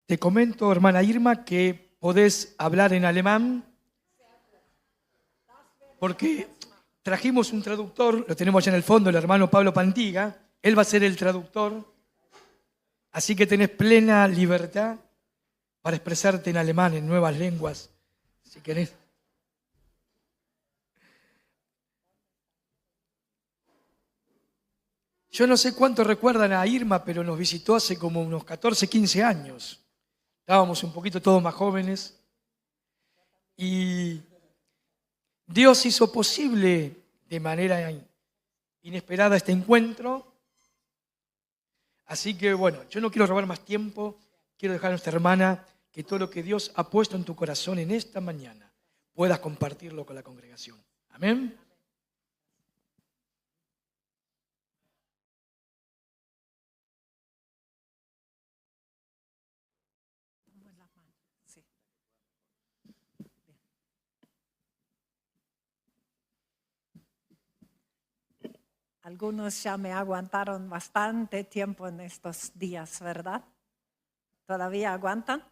Te comento, hermana Irma, que podés hablar en alemán porque trajimos un traductor, lo tenemos allá en el fondo, el hermano Pablo Pantiga. Él va a ser el traductor, así que tenés plena libertad para expresarte en alemán, en nuevas lenguas, si querés. Yo no sé cuánto recuerdan a Irma, pero nos visitó hace como unos 14, 15 años. Estábamos un poquito todos más jóvenes y Dios hizo posible de manera inesperada este encuentro. Así que bueno, yo no quiero robar más tiempo, quiero dejar a nuestra hermana que todo lo que Dios ha puesto en tu corazón en esta mañana puedas compartirlo con la congregación. Amén. Sí. Algunos ya me aguantaron bastante tiempo en estos días, ¿verdad? ¿Todavía aguantan?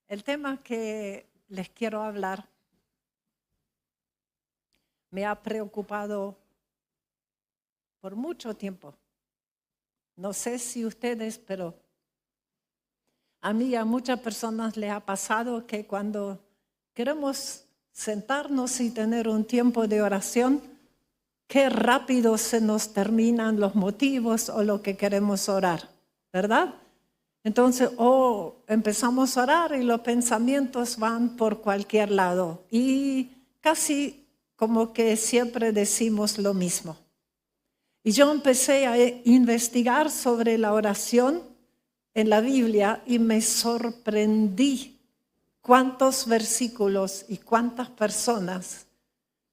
El tema que les quiero hablar me ha preocupado por mucho tiempo. No sé si ustedes, pero a mí y a muchas personas les ha pasado que cuando queremos sentarnos y tener un tiempo de oración, qué rápido se nos terminan los motivos o lo que queremos orar, ¿verdad? Entonces, empezamos a orar y los pensamientos van por cualquier lado y casi como que siempre decimos lo mismo. Y yo empecé a investigar sobre la oración en la Biblia y me sorprendí cuántos versículos y cuántas personas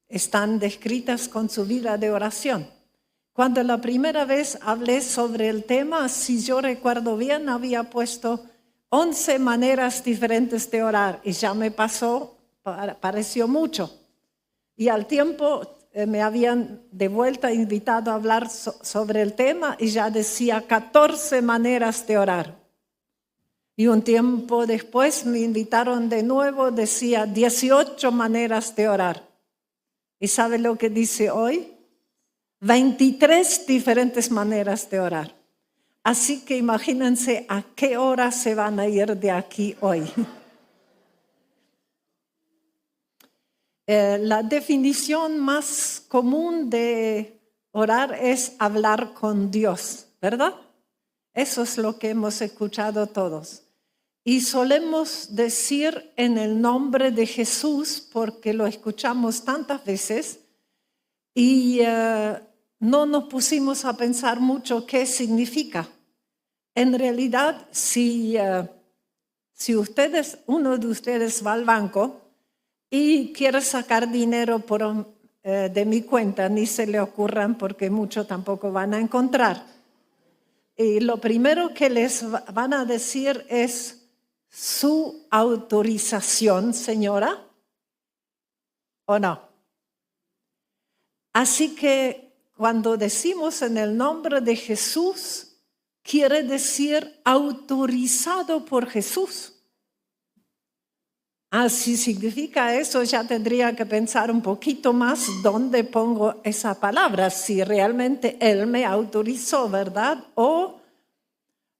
están descritas con su vida de oración. Cuando la primera vez hablé sobre el tema, si yo recuerdo bien, había puesto 11 maneras diferentes de orar y ya me pareció mucho. Y al tiempo me habían de vuelta invitado a hablar sobre el tema y ya decía 14 maneras de orar. Y un tiempo después me invitaron de nuevo, decía 18 maneras de orar. ¿Y sabe lo que dice hoy? 23 diferentes maneras de orar. Así que imagínense a qué hora se van a ir de aquí hoy. La definición más común de orar es hablar con Dios, ¿verdad? Eso es lo que hemos escuchado todos. Y solemos decir en el nombre de Jesús porque lo escuchamos tantas veces y no nos pusimos a pensar mucho qué significa. En realidad, si uno de ustedes va al banco y quiere sacar dinero de mi cuenta, ni se le ocurran porque mucho tampoco van a encontrar. Y lo primero que les van a decir es su autorización, señora, ¿o no? Así que cuando decimos en el nombre de Jesús, quiere decir autorizado por Jesús. Si significa eso, ya tendría que pensar un poquito más dónde pongo esa palabra, si realmente Él me autorizó, ¿verdad? O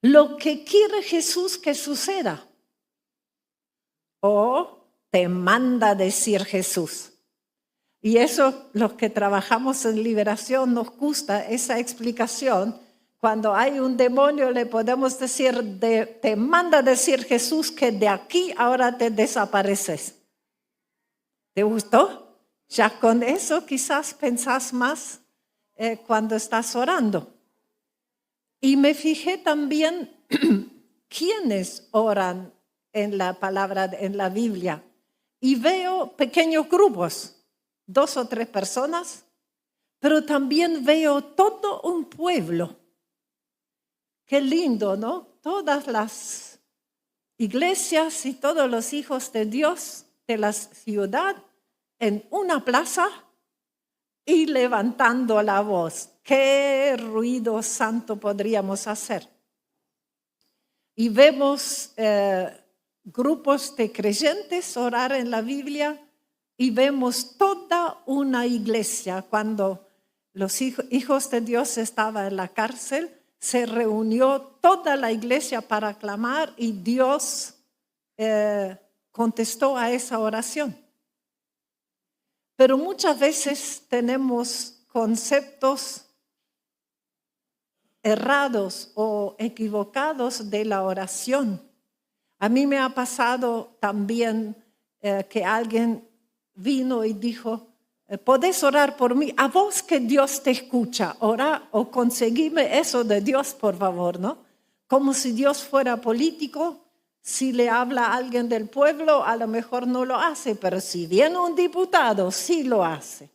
lo que quiere Jesús que suceda. O te manda decir Jesús. Y eso, los que trabajamos en liberación, nos gusta esa explicación. Cuando hay un demonio le podemos decir, te manda decir Jesús que de aquí ahora te desapareces. ¿Te gustó? Ya con eso quizás pensás más cuando estás orando. Y me fijé también quiénes oran en la palabra, en la Biblia. Y veo pequeños grupos. 2 o 3 personas, pero también veo todo un pueblo. Qué lindo, ¿no? Todas las iglesias y todos los hijos de Dios de la ciudad en una plaza y levantando la voz. ¿Qué ruido santo podríamos hacer? y vemos grupos de creyentes orar en la Biblia y vemos toda una iglesia. Cuando los hijos de Dios estaban en la cárcel, se reunió toda la iglesia para clamar y Dios contestó a esa oración. Pero muchas veces tenemos conceptos errados o equivocados de la oración. A mí me ha pasado también que alguien vino y dijo, ¿podés orar por mí? A vos que Dios te escucha, ora o conseguime eso de Dios, por favor, ¿no? Como si Dios fuera político. Si le habla a alguien del pueblo, a lo mejor no lo hace, pero si viene un diputado, sí lo hace.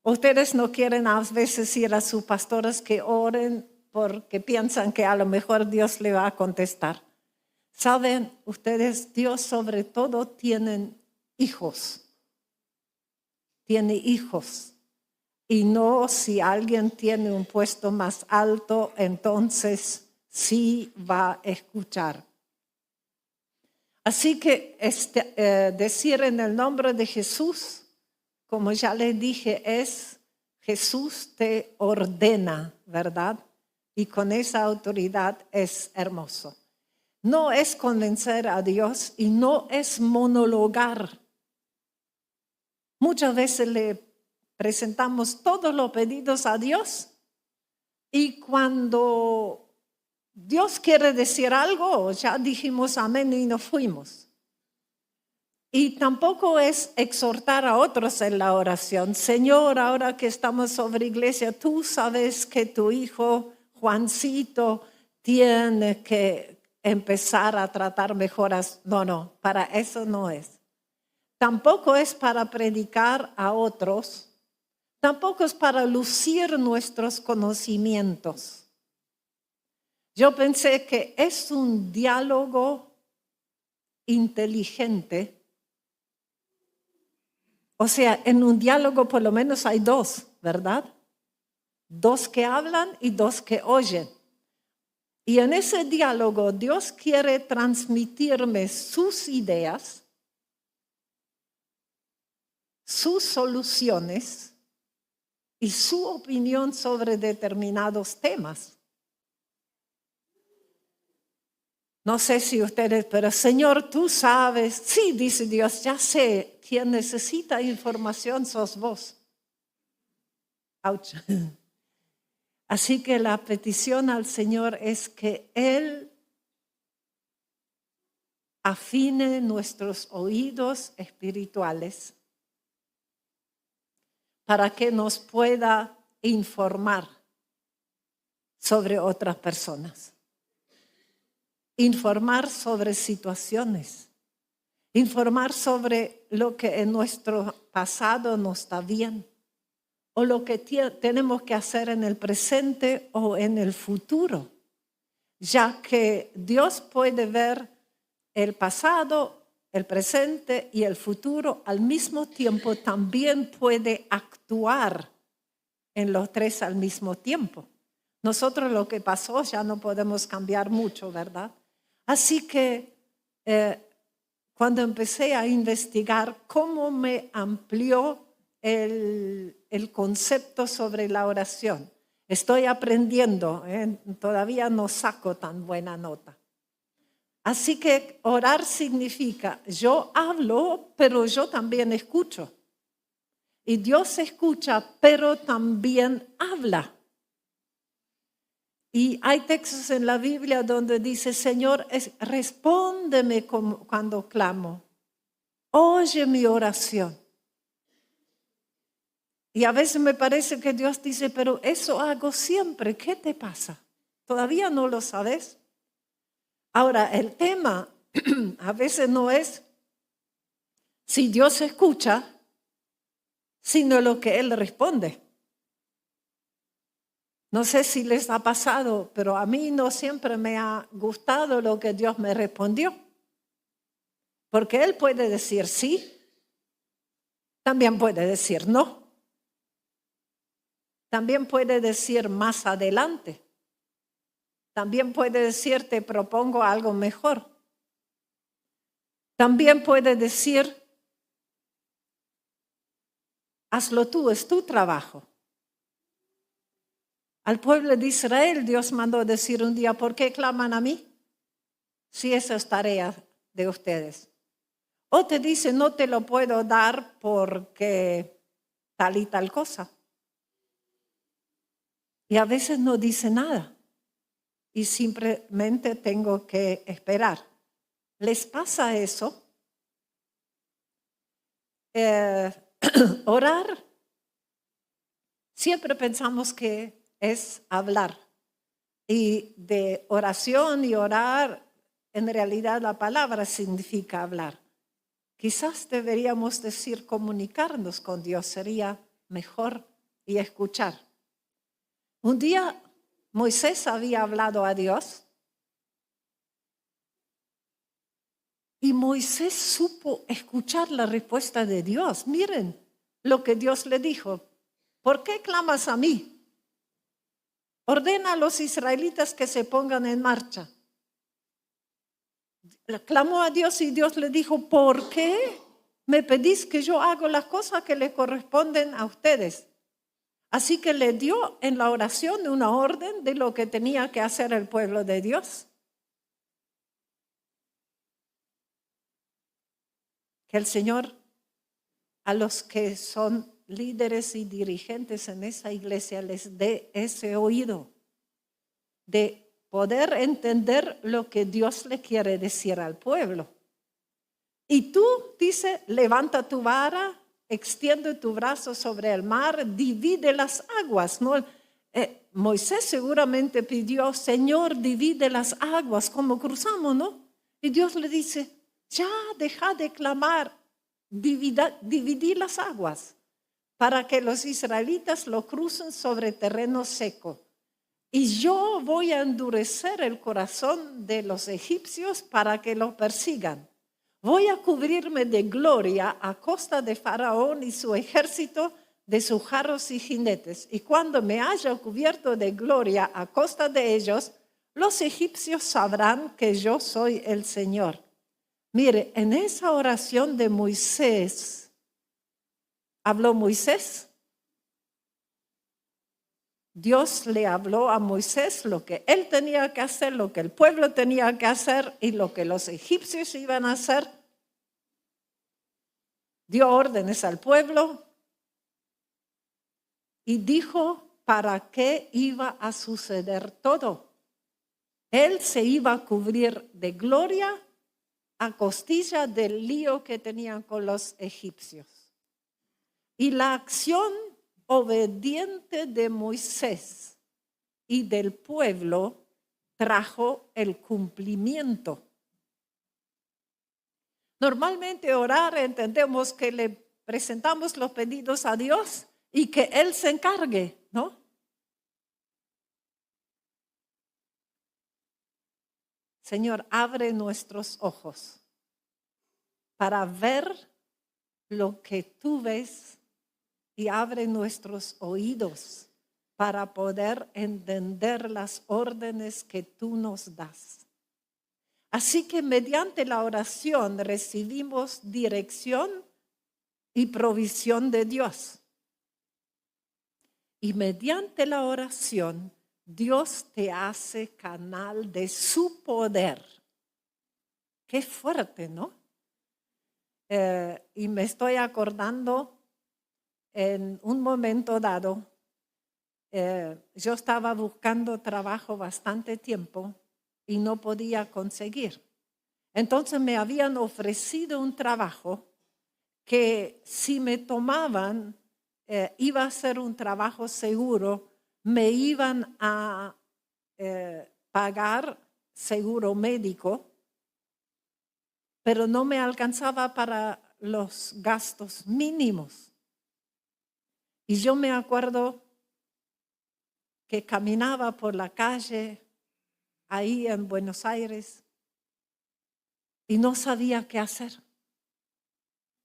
Ustedes no quieren a veces ir a sus pastores que oren porque piensan que a lo mejor Dios le va a contestar. Saben ustedes, Dios sobre todo tiene hijos. Tiene hijos. Y no si alguien tiene un puesto más alto, entonces sí va a escuchar. Así que decir en el nombre de Jesús, como ya les dije, es Jesús te ordena, ¿verdad? Y con esa autoridad es hermoso. No es convencer a Dios y no es monologar. Muchas veces le presentamos todos los pedidos a Dios y cuando Dios quiere decir algo, ya dijimos amén y nos fuimos. Y tampoco es exhortar a otros en la oración. Señor, ahora que estamos sobre iglesia, tú sabes que tu hijo Juancito tiene que empezar a tratar mejoras. No, para eso no es. Tampoco es para predicar a otros. Tampoco es para lucir nuestros conocimientos. Yo pensé que es un diálogo inteligente. O sea, en un diálogo por lo menos hay dos, ¿verdad? Dos que hablan y dos que oyen. Y en ese diálogo Dios quiere transmitirme sus ideas, sus soluciones y su opinión sobre determinados temas. No sé si ustedes, pero Señor, tú sabes. Sí, dice Dios, ya sé, quien necesita información sos vos. Ouch. Así que la petición al Señor es que Él afine nuestros oídos espirituales para que nos pueda informar sobre otras personas. Informar sobre situaciones, informar sobre lo que en nuestro pasado no está bien o lo que tenemos que hacer en el presente o en el futuro, ya que Dios puede ver el pasado, el presente y el futuro al mismo tiempo, también puede actuar en los tres al mismo tiempo. Nosotros lo que pasó ya no podemos cambiar mucho, ¿verdad? Así que cuando empecé a investigar cómo me amplió el concepto sobre la oración, estoy aprendiendo, todavía no saco tan buena nota. Así que orar significa, yo hablo, pero yo también escucho. Y Dios escucha, pero también habla. Y hay textos en la Biblia donde dice, Señor, respóndeme cuando clamo. Oye mi oración. Y a veces me parece que Dios dice, pero eso hago siempre. ¿Qué te pasa? ¿Todavía no lo sabes? Ahora, el tema a veces no es si Dios escucha, sino lo que Él responde. No sé si les ha pasado, pero a mí no siempre me ha gustado lo que Dios me respondió. Porque Él puede decir sí, también puede decir no. También puede decir más adelante. También puede decir, te propongo algo mejor. También puede decir, hazlo tú, es tu trabajo. Al pueblo de Israel Dios mandó decir un día, ¿por qué claman a mí? Si esa es tarea de ustedes. O te dice, no te lo puedo dar porque tal y tal cosa. Y a veces no dice nada. Y simplemente tengo que esperar. ¿Les pasa eso? Orar, siempre pensamos que es hablar. Y de oración y orar, en realidad la palabra significa hablar. Quizás deberíamos decir comunicarnos con Dios, sería mejor, y escuchar. Un día Moisés había hablado a Dios y Moisés supo escuchar la respuesta de Dios. Miren lo que Dios le dijo. ¿Por qué clamas a mí? Ordena a los israelitas que se pongan en marcha. Clamó a Dios y Dios le dijo, ¿por qué me pedís que yo haga las cosas que le corresponden a ustedes? Así que le dio en la oración una orden de lo que tenía que hacer el pueblo de Dios. Que el Señor a los que son líderes y dirigentes en esa iglesia les dé ese oído de poder entender lo que Dios le quiere decir al pueblo. Y tú, dice, levanta tu vara, extiende tu brazo sobre el mar, divide las aguas, ¿no? Moisés seguramente pidió, Señor, divide las aguas, como cruzamos, ¿no? Y Dios le dice, ya deja de clamar, dividí las aguas para que los israelitas lo crucen sobre terreno seco. Y yo voy a endurecer el corazón de los egipcios para que los persigan. Voy a cubrirme de gloria a costa de Faraón y su ejército, de sus carros y jinetes. Y cuando me haya cubierto de gloria a costa de ellos, los egipcios sabrán que yo soy el Señor. Mire, en esa oración de Moisés, ¿habló Moisés? Dios le habló a Moisés lo que él tenía que hacer, lo que el pueblo tenía que hacer y lo que los egipcios iban a hacer. Dio órdenes al pueblo y dijo para qué iba a suceder todo. Él se iba a cubrir de gloria a costilla del lío que tenían con los egipcios. Y la acción obediente de Moisés y del pueblo trajo el cumplimiento. Normalmente orar entendemos que le presentamos los pedidos a Dios y que Él se encargue, ¿no? Señor, abre nuestros ojos para ver lo que tú ves y abre nuestros oídos para poder entender las órdenes que tú nos das. Así que mediante la oración recibimos dirección y provisión de Dios. Y mediante la oración, Dios te hace canal de su poder. Qué fuerte, ¿no? Y me estoy acordando en un momento dado, yo estaba buscando trabajo bastante tiempo y no podía conseguir. Entonces me habían ofrecido un trabajo que si me tomaban, iba a ser un trabajo seguro, me iban a pagar seguro médico, pero no me alcanzaba para los gastos mínimos. Y yo me acuerdo que caminaba por la calle ahí en Buenos Aires y no sabía qué hacer.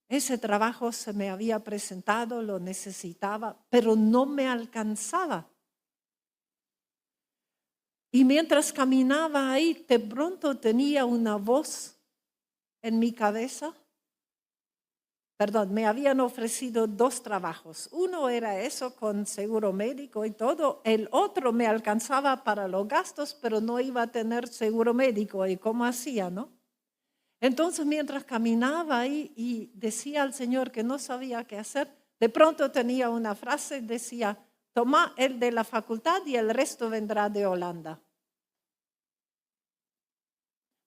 Ese trabajo se me había presentado, lo necesitaba, pero no me alcanzaba. Y mientras caminaba ahí, de pronto tenía una voz en mi cabeza. Perdón, me habían ofrecido 2 trabajos. Uno era eso con seguro médico y todo. El otro me alcanzaba para los gastos, pero no iba a tener seguro médico. ¿Y cómo hacía, no? Entonces, mientras caminaba ahí y decía al Señor que no sabía qué hacer, de pronto tenía una frase, decía, toma el de la facultad y el resto vendrá de Holanda.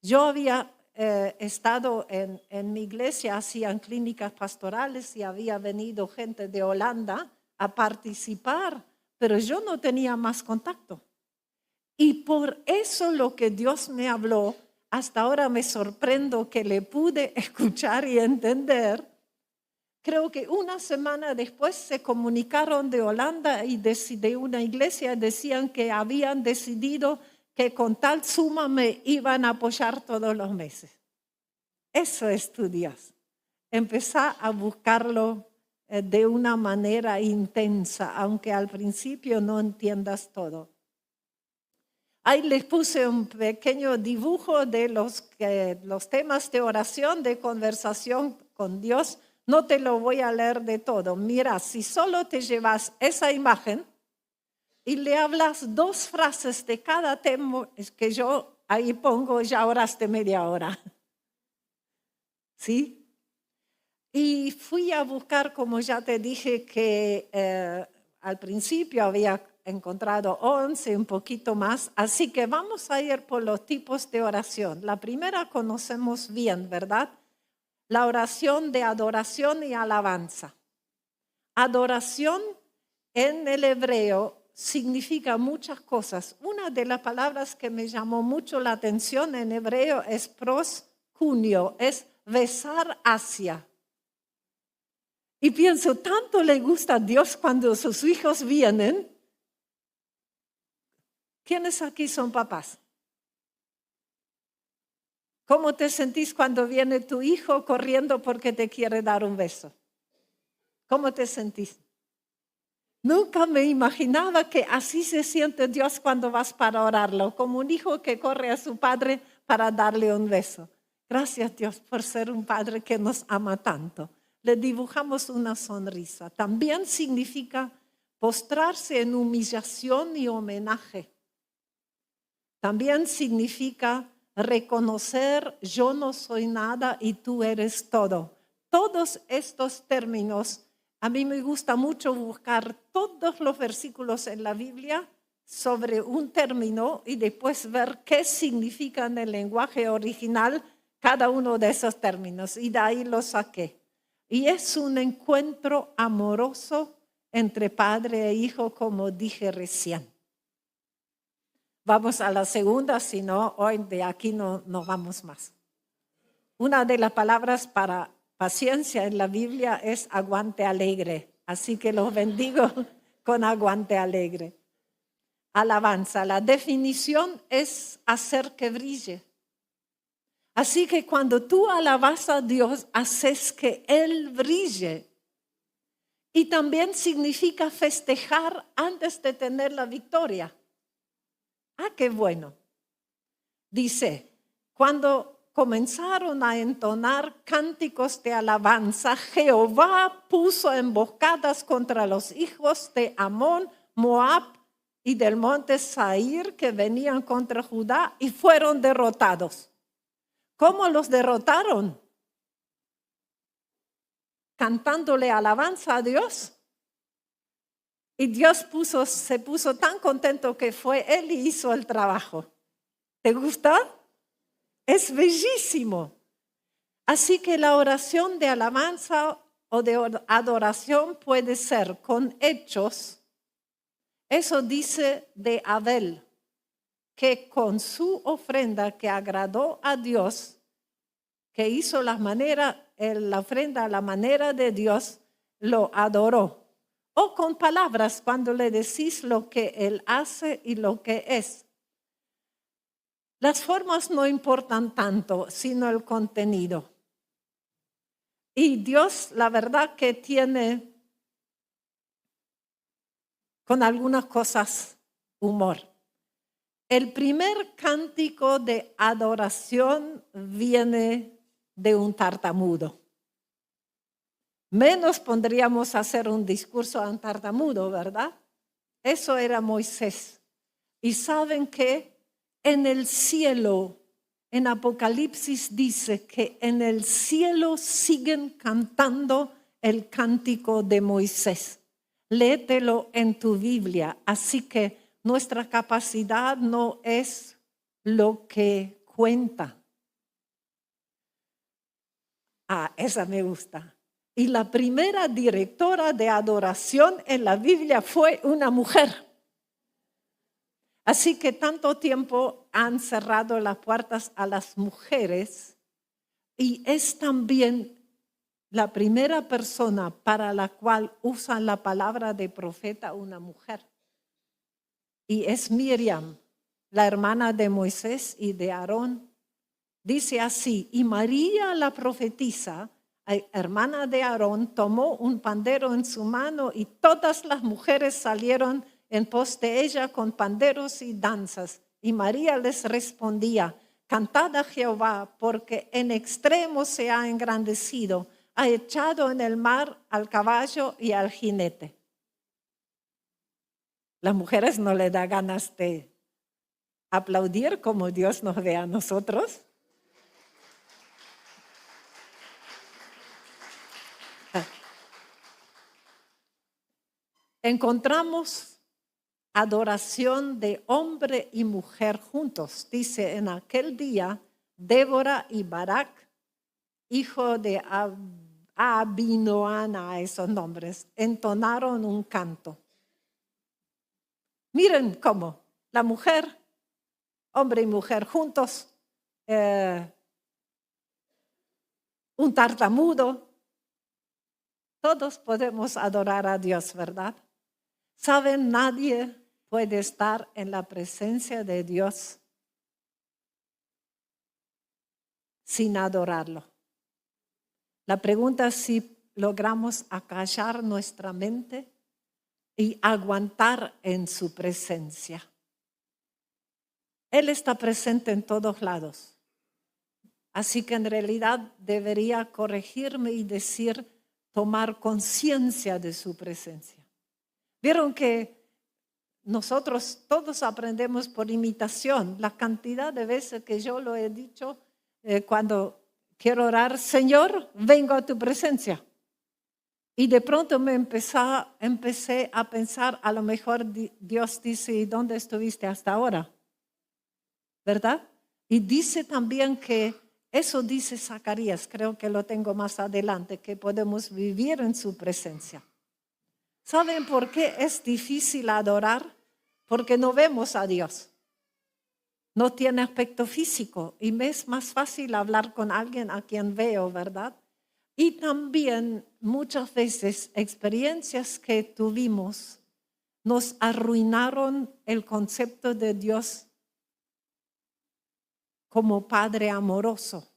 Yo había estado en mi iglesia, hacían clínicas pastorales y había venido gente de Holanda a participar, pero yo no tenía más contacto. Y por eso lo que Dios me habló, hasta ahora me sorprendo que le pude escuchar y entender. Creo que una semana después se comunicaron de Holanda y de una iglesia, decían que habían decidido que con tal suma me iban a apoyar todos los meses. Eso es tu Dios. Empezá a buscarlo de una manera intensa, aunque al principio no entiendas todo. Ahí les puse un pequeño dibujo de los temas de oración, de conversación con Dios. No te lo voy a leer de todo. Mira, si solo te llevas esa imagen y le hablas 2 frases de cada tema, es que yo ahí pongo, ya oraste media hora. ¿Sí? Y fui a buscar, como ya te dije, que al principio había encontrado 11, un poquito más. Así que vamos a ir por los tipos de oración. La primera conocemos bien, ¿verdad? La oración de adoración y alabanza. Adoración en el hebreo significa muchas cosas. Una de las palabras que me llamó mucho la atención en hebreo es proskunio, es besar hacia. Y pienso, tanto le gusta a Dios cuando sus hijos vienen. ¿Quiénes aquí son papás? ¿Cómo te sentís cuando viene tu hijo corriendo porque te quiere dar un beso? ¿Cómo te sentís? Nunca me imaginaba que así se siente Dios cuando vas para orarlo, como un hijo que corre a su padre para darle un beso. Gracias Dios por ser un padre que nos ama tanto. Le dibujamos una sonrisa. También significa postrarse en humillación y homenaje. También significa reconocer yo no soy nada y tú eres todo. Todos estos términos, a mí me gusta mucho buscar todos los versículos en la Biblia sobre un término y después ver qué significa en el lenguaje original cada uno de esos términos. Y de ahí lo saqué. Y es un encuentro amoroso entre padre e hijo, como dije recién. Vamos a la segunda, si no, hoy de aquí no vamos más. Una de las palabras para paciencia en la Biblia es aguante alegre. Así que los bendigo con aguante alegre. Alabanza. La definición es hacer que brille. Así que cuando tú alabas a Dios, haces que Él brille. Y también significa festejar antes de tener la victoria. Ah, qué bueno. Dice, cuando comenzaron a entonar cánticos de alabanza, Jehová puso emboscadas contra los hijos de Amón, Moab y del monte Sair que venían contra Judá y fueron derrotados. ¿Cómo los derrotaron? Cantándole alabanza a Dios. Y Dios se puso tan contento que fue Él y hizo el trabajo. ¿Te gusta? Es bellísimo. Así que la oración de alabanza o de adoración puede ser con hechos. Eso dice de Abel, que con su ofrenda que agradó a Dios, que hizo la ofrenda a la manera de Dios, lo adoró. O con palabras cuando le decís lo que Él hace y lo que es. Las formas no importan tanto, sino el contenido. Y Dios, la verdad que tiene con algunas cosas humor. El primer cántico de adoración viene de un tartamudo. Menos pondríamos a hacer un discurso a un tartamudo, ¿verdad? Eso era Moisés. Y saben que en el cielo, en Apocalipsis dice que en el cielo siguen cantando el cántico de Moisés. Léetelo en tu Biblia. Así que nuestra capacidad no es lo que cuenta. Esa me gusta. Y la primera directora de adoración en la Biblia fue una mujer. Así que tanto tiempo han cerrado las puertas a las mujeres y es también la primera persona para la cual usan la palabra de profeta una mujer. Y es Miriam, la hermana de Moisés y de Aarón. Dice así, y María la profetisa, hermana de Aarón, tomó un pandero en su mano y todas las mujeres salieron en pos de ella con panderos y danzas. Y María les respondía, cantad a Jehová, porque en extremo se ha engrandecido, ha echado en el mar al caballo y al jinete. Las mujeres no le da ganas de aplaudir como Dios nos ve a nosotros. Encontramos adoración de hombre y mujer juntos. Dice, en aquel día, Débora y Barak, hijo de Abinoam, esos nombres, entonaron un canto. Miren cómo la mujer, hombre y mujer juntos, un tartamudo, todos podemos adorar a Dios, ¿verdad? ¿Saben? Nadie puede estar en la presencia de Dios sin adorarlo. La pregunta es si logramos acallar nuestra mente y aguantar en su presencia. Él está presente en todos lados. Así que en realidad debería corregirme y decir, tomar conciencia de su presencia. Vieron que nosotros todos aprendemos por imitación. La cantidad de veces que yo lo he dicho cuando quiero orar, Señor, vengo a tu presencia. Y de pronto empecé a pensar, a lo mejor Dios dice, ¿y dónde estuviste hasta ahora? ¿Verdad? Y dice también que, eso dice Zacarías, creo que lo tengo más adelante, que podemos vivir en su presencia. ¿Saben por qué es difícil adorar? Porque no vemos a Dios. No tiene aspecto físico y me es más fácil hablar con alguien a quien veo, ¿verdad? Y también muchas veces experiencias que tuvimos nos arruinaron el concepto de Dios como Padre amoroso.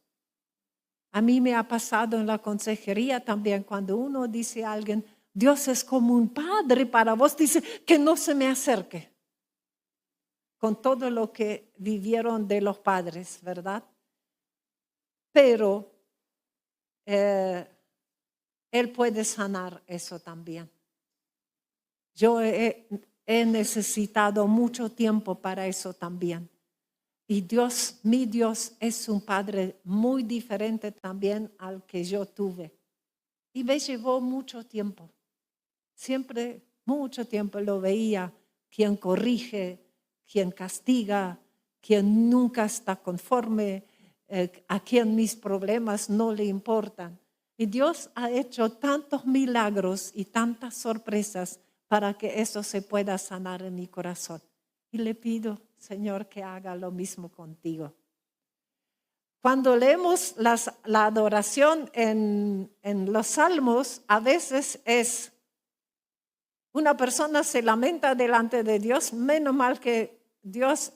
A mí me ha pasado en la consejería también cuando uno dice a alguien, Dios es como un padre para vos, dice que no se me acerque. Con todo lo que vivieron de los padres, ¿verdad? Pero Él puede sanar eso también. Yo he necesitado mucho tiempo para eso también. Y Dios, mi Dios, es un Padre muy diferente también al que yo tuve. Y me llevó mucho tiempo. Siempre, mucho tiempo lo veía, quien corrige, quien castiga, quien nunca está conforme, a quien mis problemas no le importan. Y Dios ha hecho tantos milagros y tantas sorpresas para que eso se pueda sanar en mi corazón. Y le pido, Señor, que haga lo mismo contigo. Cuando leemos la adoración en los salmos, a veces es una persona se lamenta delante de Dios, menos mal que Dios,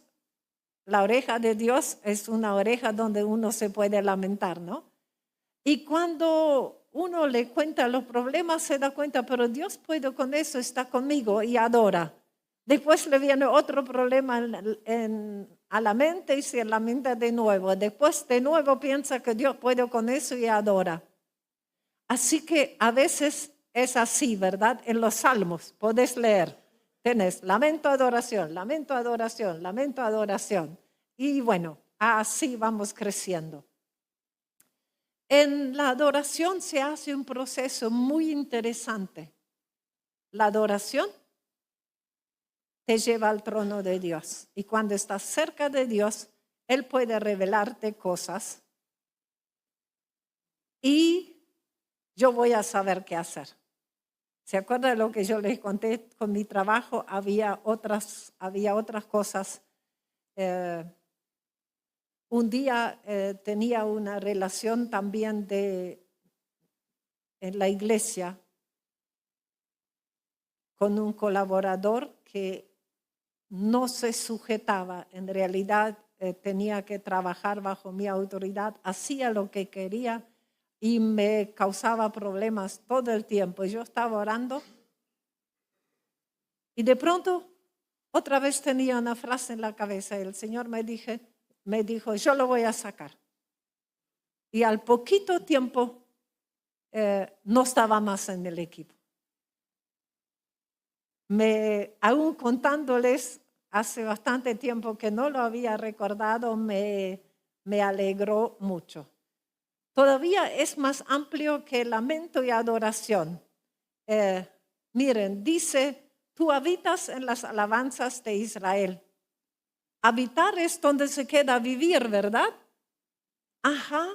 la oreja de Dios es una oreja donde uno se puede lamentar, ¿no? Y cuando uno le cuenta los problemas se da cuenta, pero Dios puede con eso, está conmigo y adora. Después le viene otro problema a la mente y se lamenta de nuevo. Después de nuevo piensa que Dios puede con eso y adora. Así que a veces es así, ¿verdad? En los salmos podés leer. Tenés lamento, adoración, lamento, adoración, lamento, adoración. Y bueno, así vamos creciendo. En la adoración se hace un proceso muy interesante. La adoración te lleva al trono de Dios. Y cuando estás cerca de Dios, Él puede revelarte cosas. Y yo voy a saber qué hacer. ¿Se acuerda de lo que yo les conté con mi trabajo? Había otras cosas. Un día tenía una relación también en la iglesia con un colaborador que no se sujetaba. En realidad tenía que trabajar bajo mi autoridad, hacía lo que quería y me causaba problemas todo el tiempo. Yo estaba orando y de pronto otra vez tenía una frase en la cabeza y el Señor me dijo, yo lo voy a sacar. Y al poquito tiempo no estaba más en el equipo. Aún contándoles, hace bastante tiempo que no lo había recordado, me alegró mucho. Todavía es más amplio que lamento y adoración. Miren, dice, tú habitas en las alabanzas de Israel. Habitar es donde se queda vivir, ¿verdad? Ajá.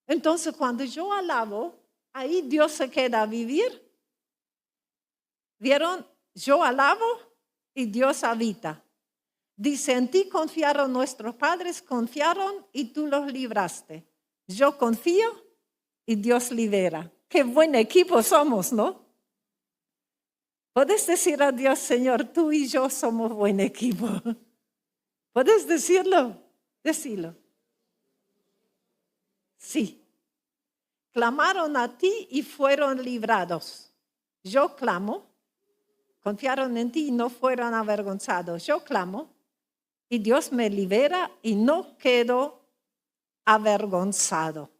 Entonces, cuando yo alabo, ahí Dios se queda a vivir. ¿Vieron? Yo alabo y Dios habita. Dice, en ti confiaron nuestros padres, confiaron y tú los libraste. Yo confío y Dios libera. Qué buen equipo somos, ¿no? ¿Puedes decir a Dios, Señor, tú y yo somos buen equipo? ¿Puedes decirlo? Decilo. Sí. Clamaron a ti y fueron librados. Yo clamo. Confiaron en ti y no fueron avergonzados. Yo clamo y Dios me libera y no quedo avergonzado.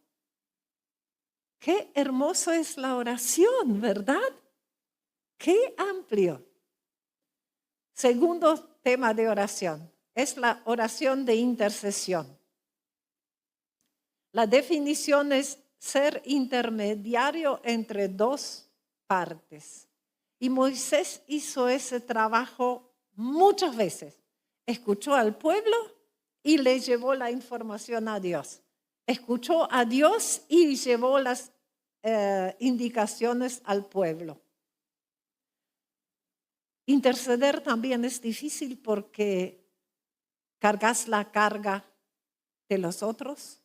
Qué hermoso es la oración, ¿verdad? Qué amplio. Segundo tema de oración es la oración de intercesión. La definición es ser intermediario entre dos partes. Y Moisés hizo ese trabajo muchas veces. Escuchó al pueblo y le llevó la información a Dios. Escuchó a Dios y llevó las indicaciones al pueblo. Interceder también es difícil porque cargas la carga de los otros,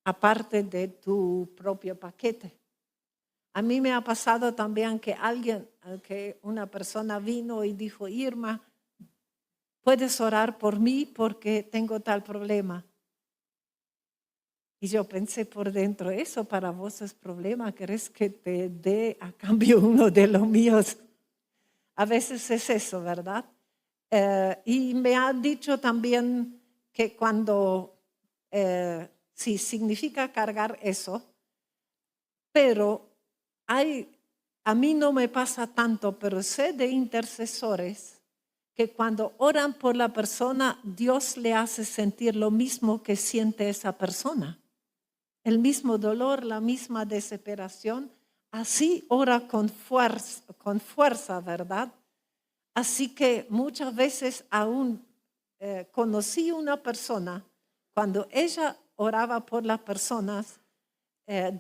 aparte de tu propio paquete. A mí me ha pasado también que una persona vino y dijo, Irma, ¿puedes orar por mí porque tengo tal problema? Y yo pensé por dentro, eso para vos es problema, ¿querés que te dé a cambio uno de los míos? A veces es eso, ¿verdad? Y me ha dicho también que cuando, sí, significa cargar eso, pero a mí no me pasa tanto, pero sé de intercesores que cuando oran por la persona, Dios le hace sentir lo mismo que siente esa persona. El mismo dolor, la misma desesperación. Así ora con fuerza, ¿verdad? Así que muchas veces aún conocí una persona, cuando ella oraba por las personas,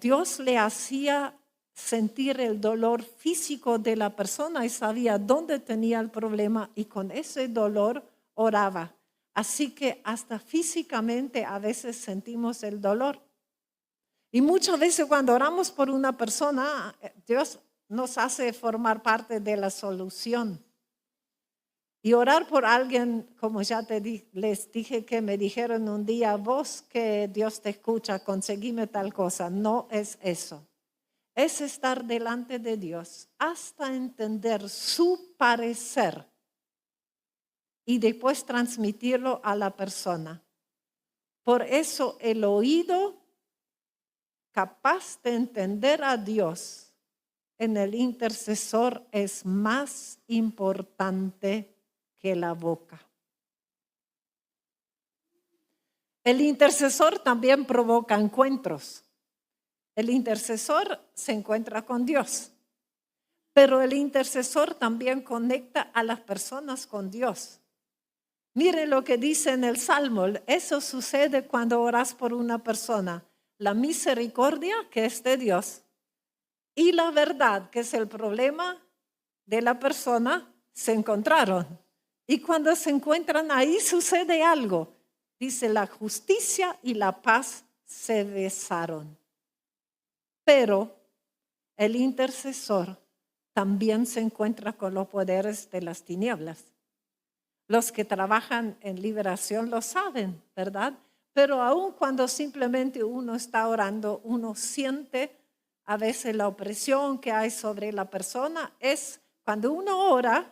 Dios le hacía sentir el dolor físico de la persona y sabía dónde tenía el problema y con ese dolor oraba. Así que hasta físicamente a veces sentimos el dolor. Y muchas veces cuando oramos por una persona, Dios nos hace formar parte de la solución. Y orar por alguien, como ya les dije que me dijeron un día, vos que Dios te escucha, conseguime tal cosa. No es eso. Es estar delante de Dios hasta entender su parecer y después transmitirlo a la persona. Por eso el oído capaz de entender a Dios en el intercesor es más importante que la boca. El intercesor también provoca encuentros. El intercesor se encuentra con Dios, pero el intercesor también conecta a las personas con Dios. Mire lo que dice en el Salmo, eso sucede cuando oras por una persona. La misericordia, que es de Dios, y la verdad, que es el problema de la persona, se encontraron. Y cuando se encuentran ahí sucede algo. Dice, la justicia y la paz se besaron. Pero el intercesor también se encuentra con los poderes de las tinieblas. Los que trabajan en liberación lo saben, ¿verdad? Pero aun cuando simplemente uno está orando, uno siente a veces la opresión que hay sobre la persona. Es cuando uno ora,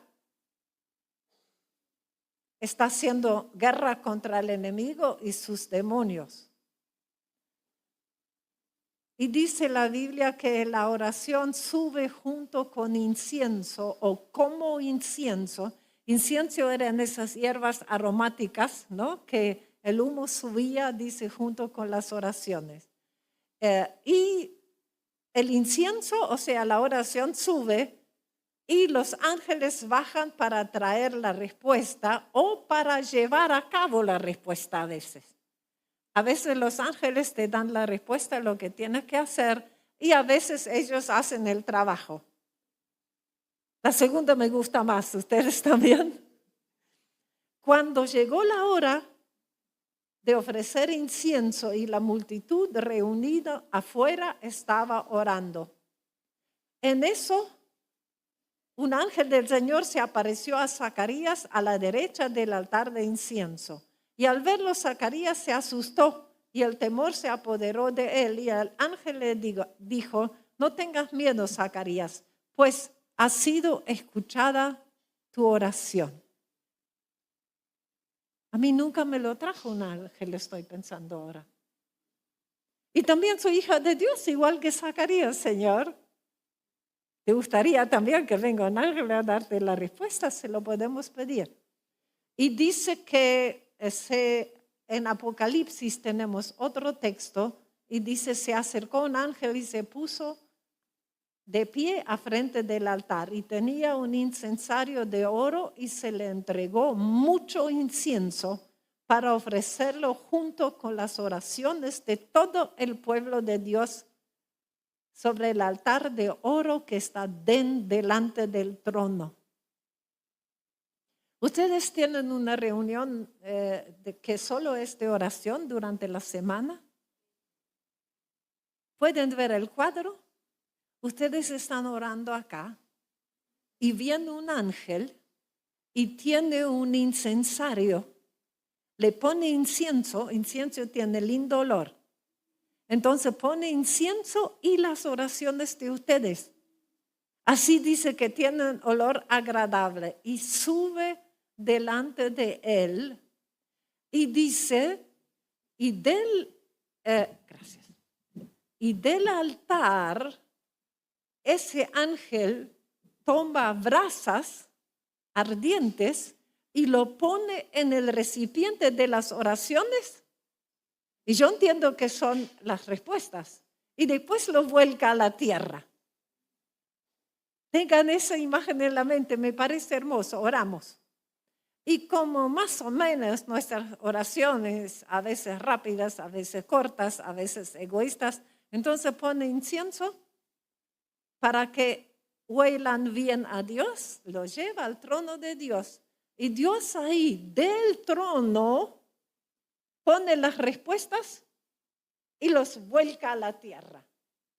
está haciendo guerra contra el enemigo y sus demonios. Y dice la Biblia que la oración sube junto con incienso o como incienso. Incienso eran esas hierbas aromáticas, ¿no? Que el humo subía, dice, junto con las oraciones. Y el incienso, o sea, la oración sube y los ángeles bajan para traer la respuesta o para llevar a cabo la respuesta a veces. A veces los ángeles te dan la respuesta a lo que tienes que hacer y a veces ellos hacen el trabajo. La segunda me gusta más, ¿ustedes también? Cuando llegó la hora de ofrecer incienso y la multitud reunida afuera estaba orando. En eso, un ángel del Señor se apareció a Zacarías a la derecha del altar de incienso. Y al verlo, Zacarías se asustó y el temor se apoderó de él. Y el ángel le dijo, no tengas miedo, Zacarías, pues ha sido escuchada tu oración. A mí nunca me lo trajo un ángel, estoy pensando ahora. Y también soy hija de Dios, igual que Zacarías, Señor. ¿Te gustaría también que venga un ángel a darte la respuesta? Se lo podemos pedir. Y dice que en Apocalipsis tenemos otro texto y dice, se acercó un ángel y se puso de pie a frente del altar y tenía un incensario de oro y se le entregó mucho incienso para ofrecerlo junto con las oraciones de todo el pueblo de Dios sobre el altar de oro que está delante del trono. ¿Ustedes tienen una reunión que solo es de oración durante la semana? ¿Pueden ver el cuadro? Ustedes están orando acá y viene un ángel y tiene un incensario. Le pone incienso tiene lindo olor. Entonces pone incienso y las oraciones de ustedes. Así dice que tienen olor agradable y sube delante de él y dice, y del altar ese ángel toma brasas ardientes y lo pone en el recipiente de las oraciones. Y yo entiendo que son las respuestas. Y después lo vuelca a la tierra. Tengan esa imagen en la mente, me parece hermoso. Oramos. Y como más o menos nuestras oraciones, a veces rápidas, a veces cortas, a veces egoístas, entonces pone incienso para que huelan bien a Dios, lo lleva al trono de Dios. Y Dios ahí del trono pone las respuestas y los vuelca a la tierra.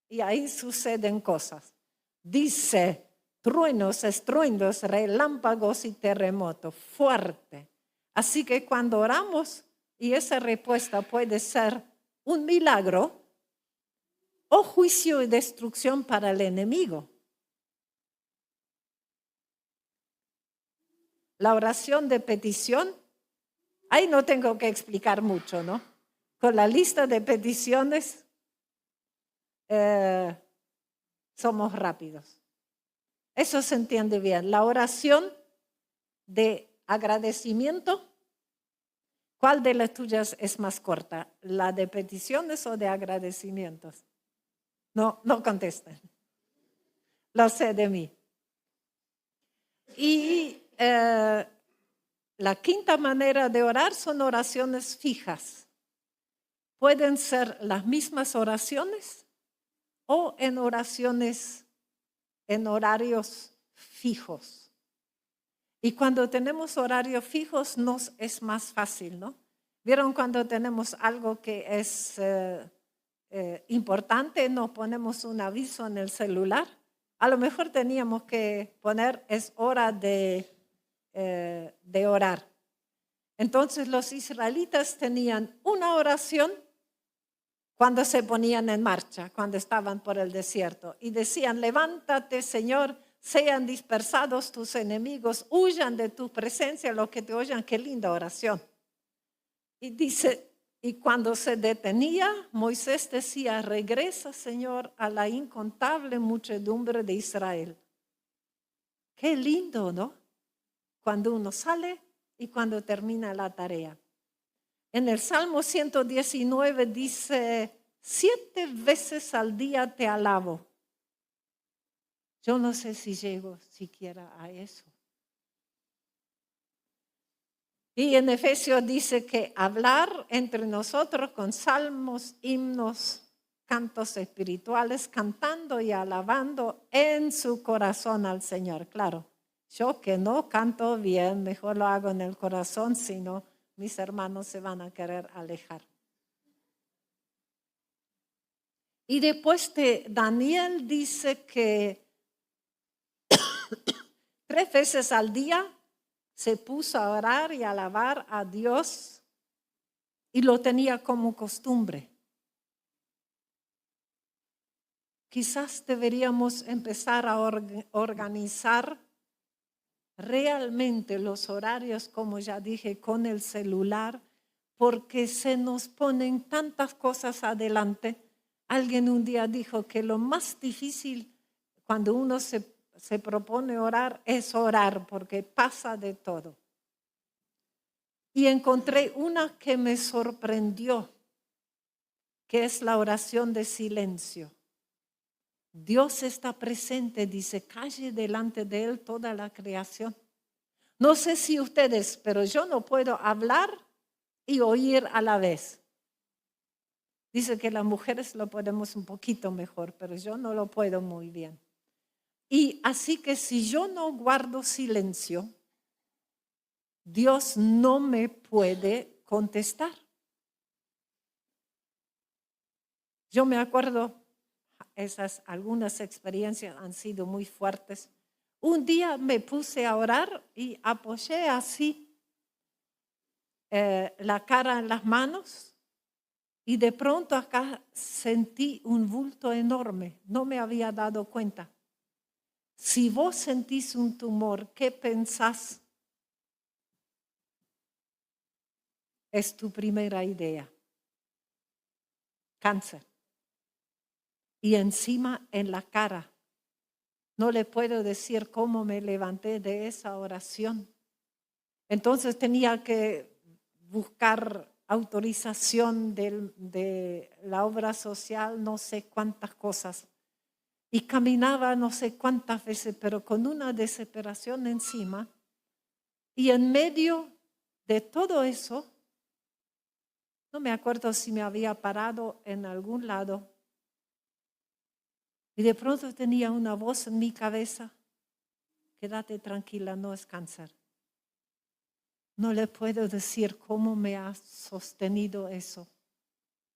Y ahí suceden cosas. Dice, truenos, estruendos, relámpagos y terremotos, fuerte. Así que cuando oramos, y esa respuesta puede ser un milagro o juicio y destrucción para el enemigo. La oración de petición, ahí no tengo que explicar mucho, ¿no? Con la lista de peticiones somos rápidos. Eso se entiende bien. La oración de agradecimiento, ¿cuál de las tuyas es más corta? ¿La de peticiones o de agradecimientos? No contesten. Lo sé de mí. Y la quinta manera de orar son oraciones fijas. Pueden ser las mismas oraciones o en oraciones en horarios fijos. Y cuando tenemos horarios fijos nos es más fácil, ¿no? ¿Vieron cuando tenemos algo que es importante, nos ponemos un aviso en el celular? A lo mejor teníamos que poner es hora de orar. Entonces los israelitas tenían una oración cuando se ponían en marcha, cuando estaban por el desierto. Y decían, levántate, Señor, sean dispersados tus enemigos, huyan de tu presencia los que te oyan. Qué linda oración. Y dice, y cuando se detenía, Moisés decía, regresa, Señor, a la incontable muchedumbre de Israel. Qué lindo, ¿no? Cuando uno sale y cuando termina la tarea. En el Salmo 119 dice, 7 veces al día te alabo. Yo no sé si llego siquiera a eso. Y en Efesios dice que hablar entre nosotros con salmos, himnos, cantos espirituales, cantando y alabando en su corazón al Señor. Claro, yo que no canto bien, mejor lo hago en el corazón, si no, mis hermanos se van a querer alejar. Y después de Daniel dice que 3 veces al día se puso a orar y a alabar a Dios y lo tenía como costumbre. Quizás deberíamos empezar a organizar realmente los horarios, como ya dije, con el celular, porque se nos ponen tantas cosas adelante. Alguien un día dijo que lo más difícil cuando uno se propone orar es orar, porque pasa de todo. Y encontré una que me sorprendió, que es la oración de silencio. Dios está presente, dice, calle delante de Él toda la creación. No sé si ustedes, pero yo no puedo hablar y oír a la vez. Dice que las mujeres lo podemos un poquito mejor, pero yo no lo puedo muy bien. Y así que si yo no guardo silencio, Dios no me puede contestar. Yo me acuerdo, algunas experiencias han sido muy fuertes. Un día me puse a orar y apoyé así la cara en las manos y de pronto acá sentí un bulto enorme. No me había dado cuenta. Si vos sentís un tumor, ¿qué pensás? Es tu primera idea. Cáncer. Y encima en la cara. No le puedo decir cómo me levanté de esa oración. Entonces tenía que buscar autorización de la obra social, no sé cuántas cosas. Y caminaba no sé cuántas veces, pero con una desesperación encima. Y en medio de todo eso, no me acuerdo si me había parado en algún lado. Y de pronto tenía una voz en mi cabeza. Quédate tranquila, no es cáncer. No le puedo decir cómo me ha sostenido eso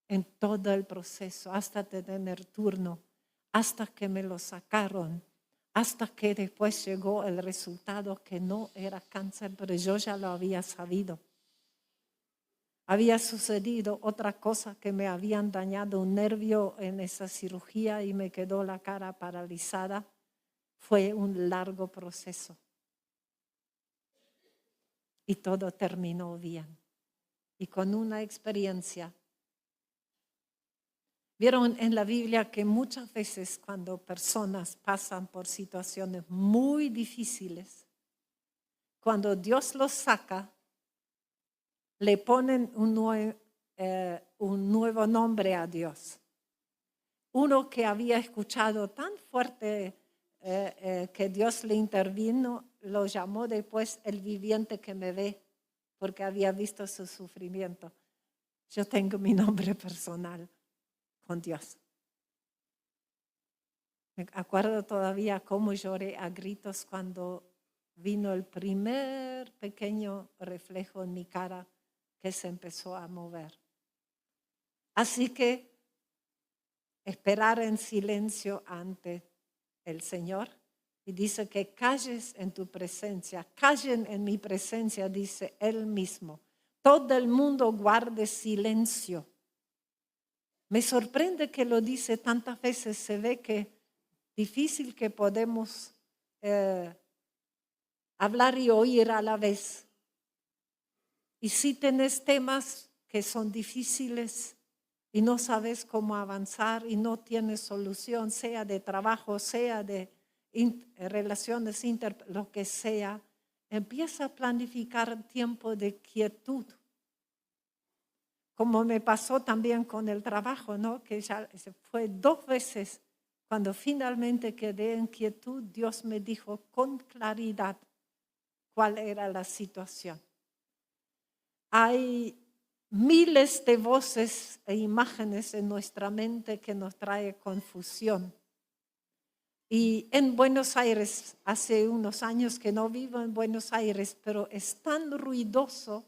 en todo el proceso, hasta tener turno, hasta que me lo sacaron, hasta que después llegó el resultado que no era cáncer, pero yo ya lo había sabido. Había sucedido otra cosa, que me habían dañado un nervio en esa cirugía y me quedó la cara paralizada. Fue un largo proceso. y todo terminó bien. Y con una experiencia. Vieron en la Biblia que muchas veces cuando personas pasan por situaciones muy difíciles, cuando Dios los saca, le ponen un nuevo nombre a Dios. Uno que había escuchado tan fuerte que Dios le intervino, lo llamó después el viviente que me ve, porque había visto su sufrimiento. Yo tengo mi nombre personal con Dios. Me acuerdo todavía cómo lloré a gritos cuando vino el primer pequeño reflejo en mi cara que se empezó a mover. Así que esperar en silencio ante el Señor. Y dice que calles en tu presencia, callen en mi presencia, dice Él mismo. Todo el mundo guarde silencio. Me sorprende que lo dice tantas veces, se ve que difícil que podemos hablar y oír a la vez. Y si tenés temas que son difíciles y no sabes cómo avanzar y no tienes solución, sea de trabajo, sea de relaciones lo que sea, empieza a planificar tiempo de quietud. Como me pasó también con el trabajo, ¿no? Que ya fue 2 veces cuando finalmente quedé en quietud, Dios me dijo con claridad cuál era la situación. Hay miles de voces e imágenes en nuestra mente que nos trae confusión. Y en Buenos Aires, hace unos años que no vivo en Buenos Aires, pero es tan ruidoso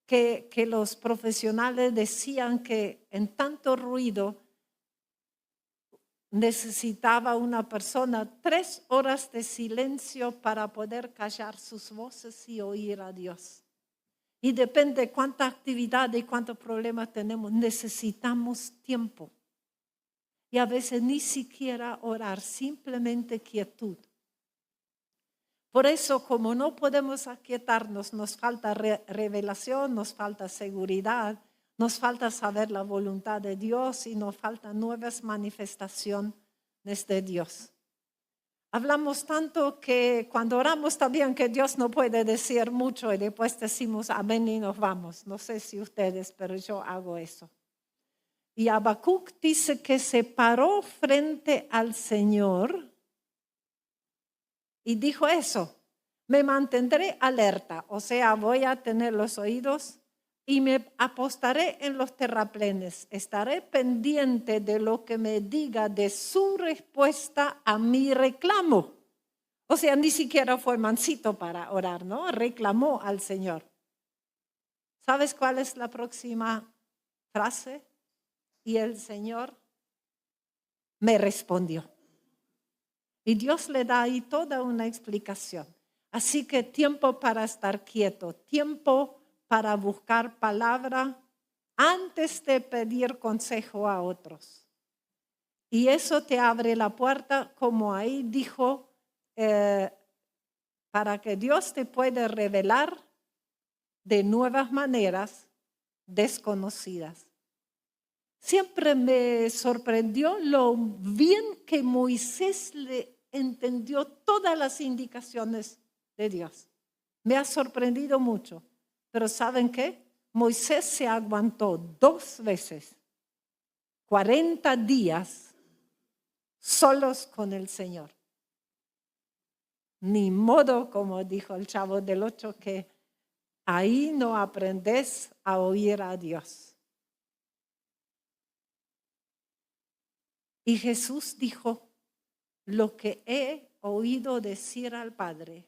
que los profesionales decían que en tanto ruido necesitaba una persona 3 horas de silencio para poder callar sus voces y oír a Dios. Y depende cuánta actividad y cuántos problemas tenemos, necesitamos tiempo. Y a veces ni siquiera orar, simplemente quietud. Por eso, como no podemos aquietarnos, nos falta revelación, nos falta seguridad, nos falta saber la voluntad de Dios y nos faltan nuevas manifestaciones de Dios. Hablamos tanto que cuando oramos también que Dios no puede decir mucho y después decimos amén y nos vamos. No sé si ustedes, pero yo hago eso. Y Habacuc dice que se paró frente al Señor y dijo eso, me mantendré alerta, o sea, voy a tener los oídos y me apostaré en los terraplenes. Estaré pendiente de lo que me diga de su respuesta a mi reclamo. O sea, ni siquiera fue mansito para orar, ¿no? Reclamó al Señor. ¿Sabes cuál es la próxima frase? Y el Señor me respondió. Y Dios le da ahí toda una explicación. Así que tiempo para estar quieto, tiempo para buscar palabra antes de pedir consejo a otros. Y eso te abre la puerta, como ahí dijo, para que Dios te pueda revelar de nuevas maneras desconocidas. Siempre me sorprendió lo bien que Moisés le entendió todas las indicaciones de Dios. Me ha sorprendido mucho. Pero ¿saben qué? Moisés se aguantó 2 veces, 40 días, solos con el Señor. Ni modo, como dijo el Chavo del 8, que ahí no aprendes a oír a Dios. Y Jesús dijo, lo que he oído decir al Padre,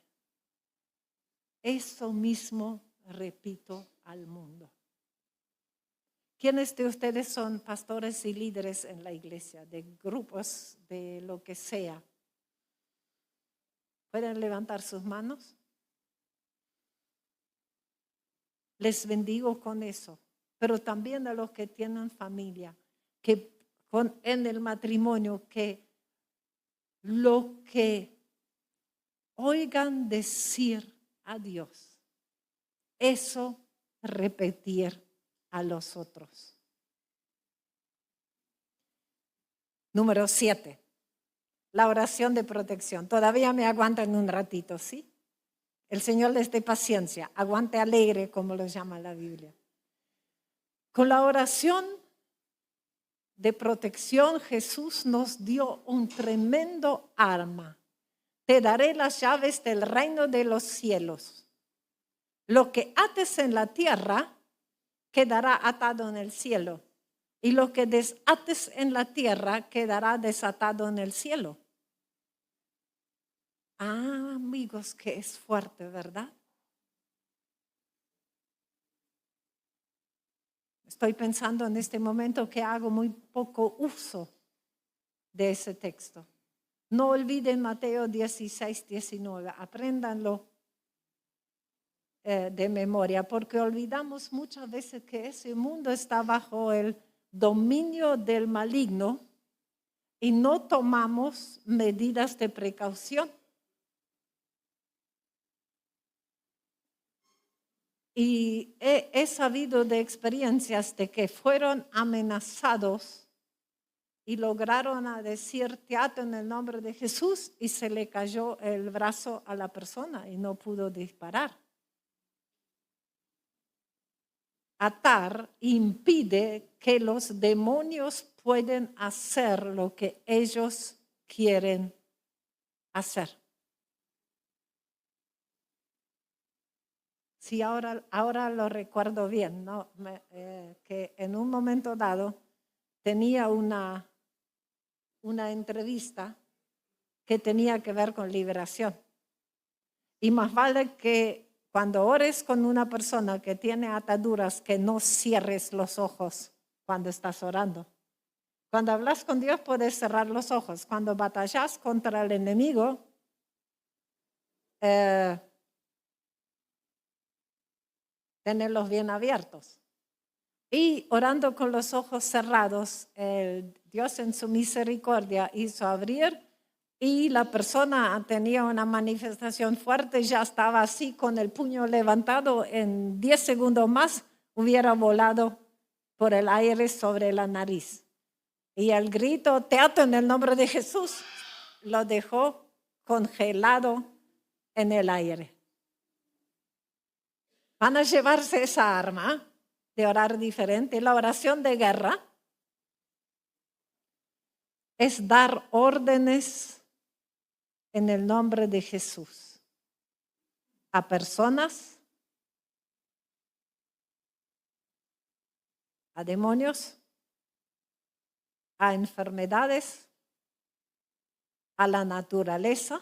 eso mismo repito al mundo. ¿Quiénes de ustedes son pastores y líderes en la iglesia, de grupos, de lo que sea? ¿Pueden levantar sus manos? Les bendigo con eso, pero también a los que tienen familia, que en el matrimonio, que lo que oigan decir a Dios, eso repetir a los otros. Número 7, la oración de protección. Todavía me aguantan un ratito, ¿sí? El Señor les dé paciencia, aguante alegre, como lo llama la Biblia. Con la oración de protección, Jesús nos dio un tremendo arma. Te daré las llaves del reino de los cielos. Lo que ates en la tierra quedará atado en el cielo, y lo que desates en la tierra quedará desatado en el cielo. Ah, amigos, que es fuerte, ¿verdad? Estoy pensando en este momento que hago muy poco uso de ese texto. No olviden Mateo 16, 19, apréndanlo de memoria, porque olvidamos muchas veces que ese mundo está bajo el dominio del maligno y no tomamos medidas de precaución. Y he sabido de experiencias de que fueron amenazados y lograron a decir te ato en el nombre de Jesús y se le cayó el brazo a la persona y no pudo disparar. Atar impide que los demonios pueden hacer lo que ellos quieren hacer. Sí, ahora lo recuerdo bien, ¿no? Que en un momento dado tenía una entrevista que tenía que ver con liberación. Y más vale que cuando ores con una persona que tiene ataduras, que no cierres los ojos cuando estás orando. Cuando hablas con Dios puedes cerrar los ojos. Cuando batallas contra el enemigo, tenerlos bien abiertos. Y orando con los ojos cerrados, Dios en su misericordia hizo abrir y la persona tenía una manifestación fuerte, ya estaba así con el puño levantado, en 10 segundos más hubiera volado por el aire sobre la nariz. Y el grito, te ato en el nombre de Jesús, lo dejó congelado en el aire. Van a llevarse esa arma de orar diferente. La oración de guerra es dar órdenes en el nombre de Jesús a personas, a demonios, a enfermedades, a la naturaleza.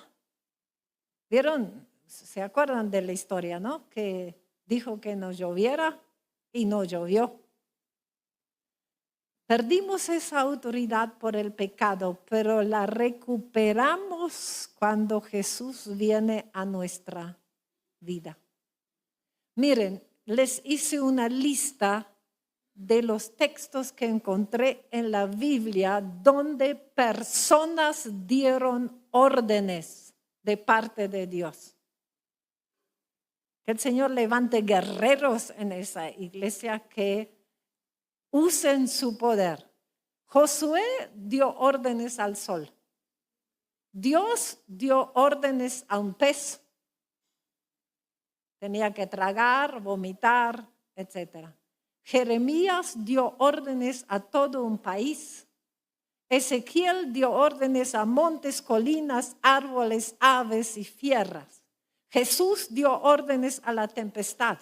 ¿Vieron? ¿Se acuerdan de la historia, no? Que dijo que no lloviera y no llovió. Perdimos esa autoridad por el pecado, pero la recuperamos cuando Jesús viene a nuestra vida. Miren, les hice una lista de los textos que encontré en la Biblia donde personas dieron órdenes de parte de Dios. Que el Señor levante guerreros en esa iglesia que usen su poder. Josué dio órdenes al sol. Dios dio órdenes a un pez. Tenía que tragar, vomitar, etc. Jeremías dio órdenes a todo un país. Ezequiel dio órdenes a montes, colinas, árboles, aves y fieras. Jesús dio órdenes a la tempestad.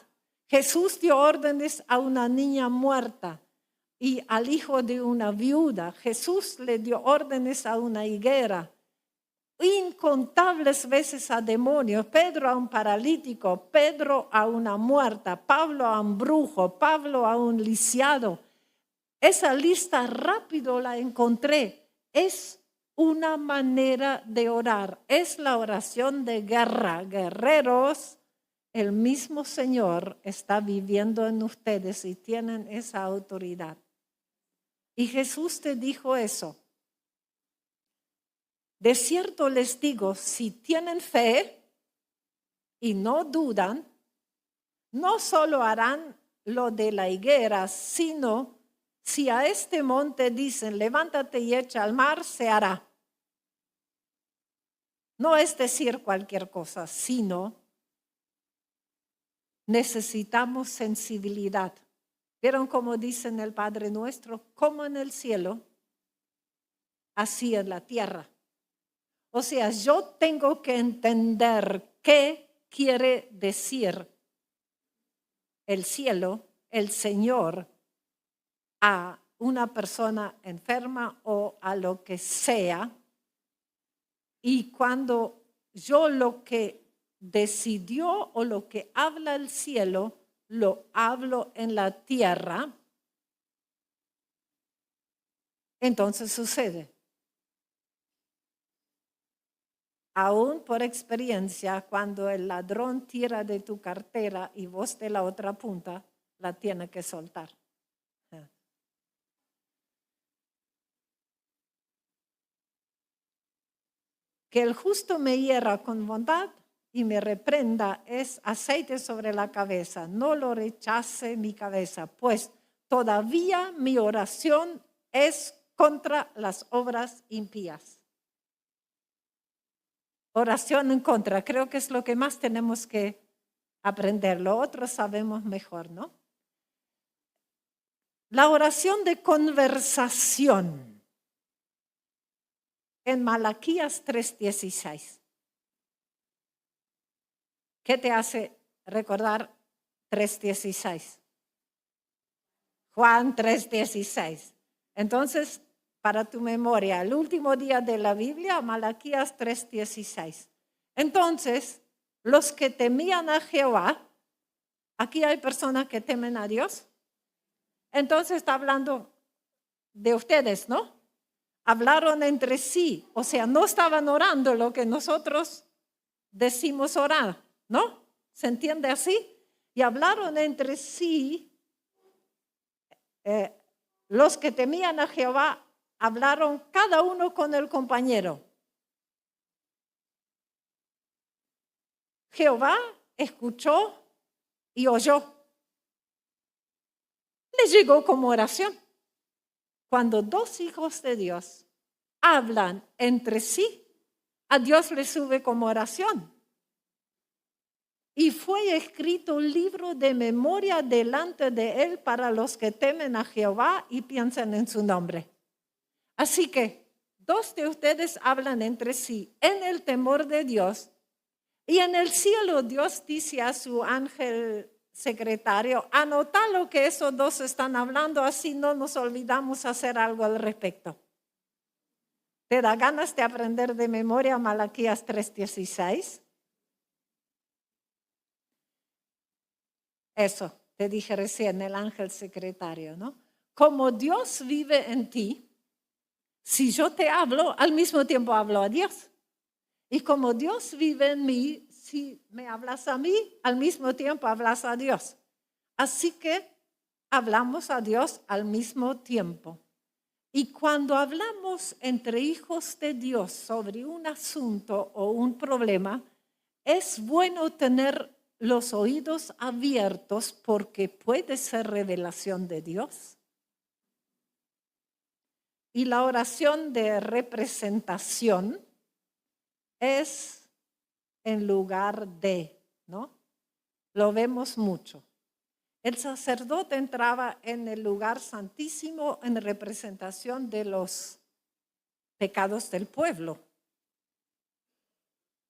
Jesús dio órdenes a una niña muerta y al hijo de una viuda. Jesús le dio órdenes a una higuera. Incontables veces a demonios. Pedro a un paralítico, Pedro a una muerta, Pablo a un brujo, Pablo a un lisiado. Esa lista rápido la encontré. Es una manera de orar. Es la oración de guerra. Guerreros, el mismo Señor está viviendo en ustedes y tienen esa autoridad. Y Jesús te dijo eso. De cierto les digo, si tienen fe y no dudan, no solo harán lo de la higuera, sino si a este monte dicen, levántate y echa al mar, se hará. No es decir cualquier cosa, sino necesitamos sensibilidad. ¿Vieron cómo dicen el Padre Nuestro? Como en el cielo, así en la tierra. O sea, yo tengo que entender qué quiere decir el cielo, el Señor, a una persona enferma o a lo que sea. Y cuando yo lo que decidió o lo que habla el cielo, lo hablo en la tierra, entonces sucede. Aún por experiencia, cuando el ladrón tira de tu cartera y vos de la otra punta, la tiene que soltar. Que el justo me hiera con bondad y me reprenda es aceite sobre la cabeza. No lo rechace mi cabeza, pues todavía mi oración es contra las obras impías. Oración en contra, creo que es lo que más tenemos que aprender. Lo otro sabemos mejor, ¿no? La oración de conversación en Malaquías 3:16. ¿Qué te hace recordar 3:16? Juan 3:16. Entonces, para tu memoria, el último día de la Biblia, Malaquías 3:16. Entonces, los que temían a Jehová, aquí hay personas que temen a Dios. Entonces está hablando de ustedes, ¿no? Hablaron entre sí, o sea, no estaban orando lo que nosotros decimos orar, ¿no? ¿Se entiende así? Y hablaron entre sí, los que temían a Jehová, hablaron cada uno con el compañero. Jehová escuchó y oyó. Le llegó como oración. Cuando dos hijos de Dios hablan entre sí, a Dios le sube como oración. Y fue escrito un libro de memoria delante de él para los que temen a Jehová y piensan en su nombre. Así que dos de ustedes hablan entre sí en el temor de Dios. Y en el cielo Dios dice a su ángel secretario, anota lo que esos dos están hablando, así no nos olvidamos hacer algo al respecto. ¿Te da ganas de aprender de memoria Malaquías 3:16? Eso, te dije recién, el ángel secretario, ¿no? Como Dios vive en ti, si yo te hablo, al mismo tiempo hablo a Dios. Y como Dios vive en mí, si me hablas a mí, al mismo tiempo hablas a Dios. Así que hablamos a Dios al mismo tiempo. Y cuando hablamos entre hijos de Dios sobre un asunto o un problema, es bueno tener los oídos abiertos porque puede ser revelación de Dios. Y la oración de representación es en lugar de, ¿no? Lo vemos mucho. El sacerdote entraba en el lugar santísimo en representación de los pecados del pueblo.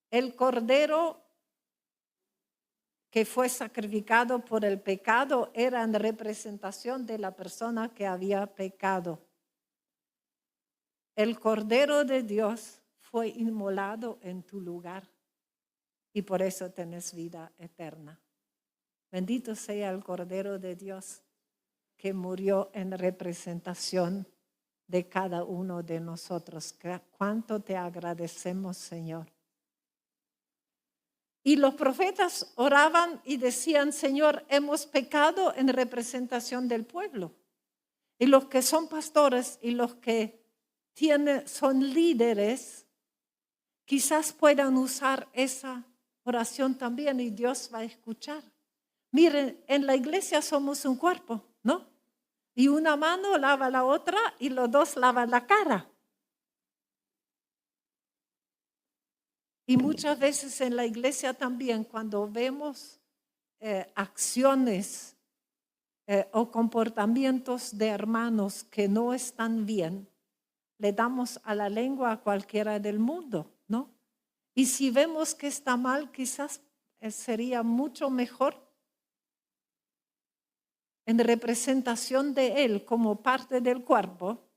El cordero que fue sacrificado por el pecado era en representación de la persona que había pecado. El cordero de Dios fue inmolado en tu lugar y por eso tenés vida eterna. Bendito sea el Cordero de Dios que murió en representación de cada uno de nosotros. Cuánto te agradecemos, Señor. Y los profetas oraban y decían, Señor, hemos pecado en representación del pueblo. Y los que son pastores y los que son líderes, quizás puedan usar esa oración también y Dios va a escuchar. Miren, en la iglesia somos un cuerpo, ¿no? Y una mano lava la otra y los dos lavan la cara. Y muchas veces en la iglesia también, cuando vemos acciones o comportamientos de hermanos que no están bien, le damos a la lengua a cualquiera del mundo, ¿no? Y si vemos que está mal, quizás sería mucho mejor en representación de Él como parte del cuerpo.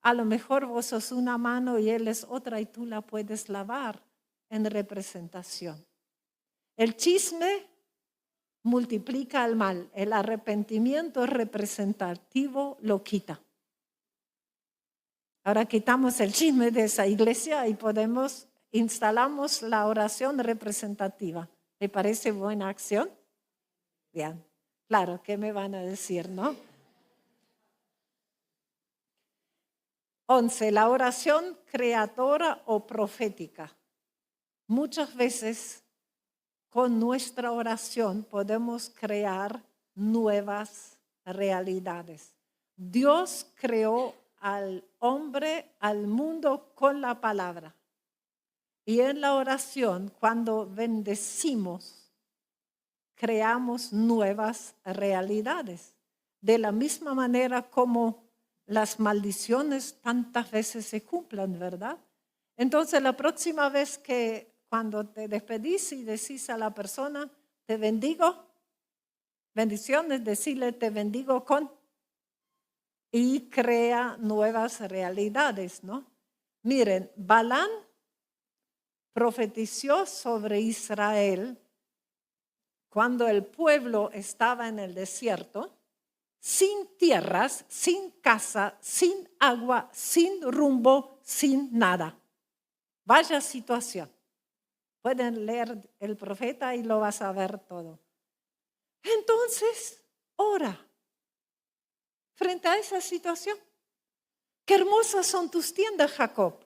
A lo mejor vos sos una mano y Él es otra y tú la puedes lavar en representación. El chisme multiplica el mal. El arrepentimiento representativo lo quita. Ahora quitamos el chisme de esa iglesia y instalamos la oración representativa. ¿Le parece buena acción? Bien, claro, ¿qué me van a decir, no? 11. La oración creadora o profética. Muchas veces con nuestra oración podemos crear nuevas realidades. Dios creó al hombre, al mundo con la palabra. Y en la oración, cuando bendecimos, creamos nuevas realidades. De la misma manera como las maldiciones tantas veces se cumplen, ¿verdad? Entonces, la próxima vez que cuando te despedís y decís a la persona, te bendigo, bendiciones, decirle te bendigo con, y crea nuevas realidades, ¿no? Miren, Balán profetizó sobre Israel cuando el pueblo estaba en el desierto, sin tierras, sin casa, sin agua, sin rumbo, sin nada. Vaya situación. Pueden leer el profeta y lo vas a ver todo. Entonces, ora frente a esa situación. Qué hermosas son tus tiendas, Jacob.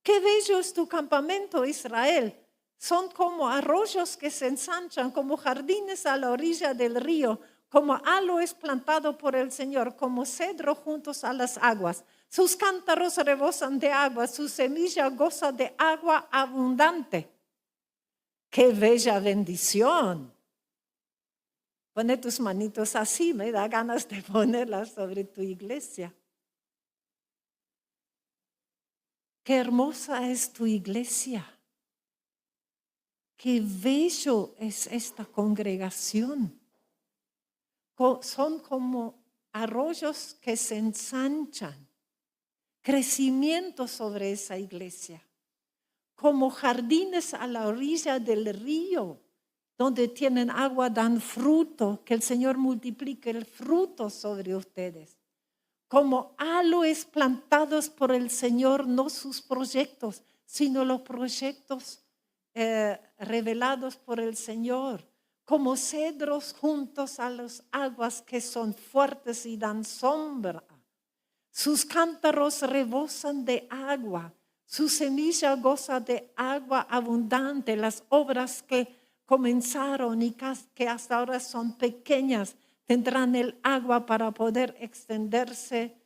Qué bello es tu campamento, Israel. Son como arroyos que se ensanchan, como jardines a la orilla del río, como aloes plantado por el Señor, como cedro juntos a las aguas. Sus cántaros rebosan de agua, su semilla goza de agua abundante. ¡Qué bella bendición! Pone tus manitos así, me da ganas de ponerlas sobre tu iglesia. ¡Qué hermosa es tu iglesia! ¡Qué bello es esta congregación! Son como arroyos que se ensanchan, crecimiento sobre esa iglesia, como jardines a la orilla del río, donde tienen agua, dan fruto, que el Señor multiplique el fruto sobre ustedes. Como aloes plantados por el Señor, no sus proyectos, sino los proyectos revelados por el Señor. Como cedros juntos a las aguas que son fuertes y dan sombra. Sus cántaros rebosan de agua, su semilla goza de agua abundante. Las obras que comenzaron y que hasta ahora son pequeñas tendrán el agua para poder extenderse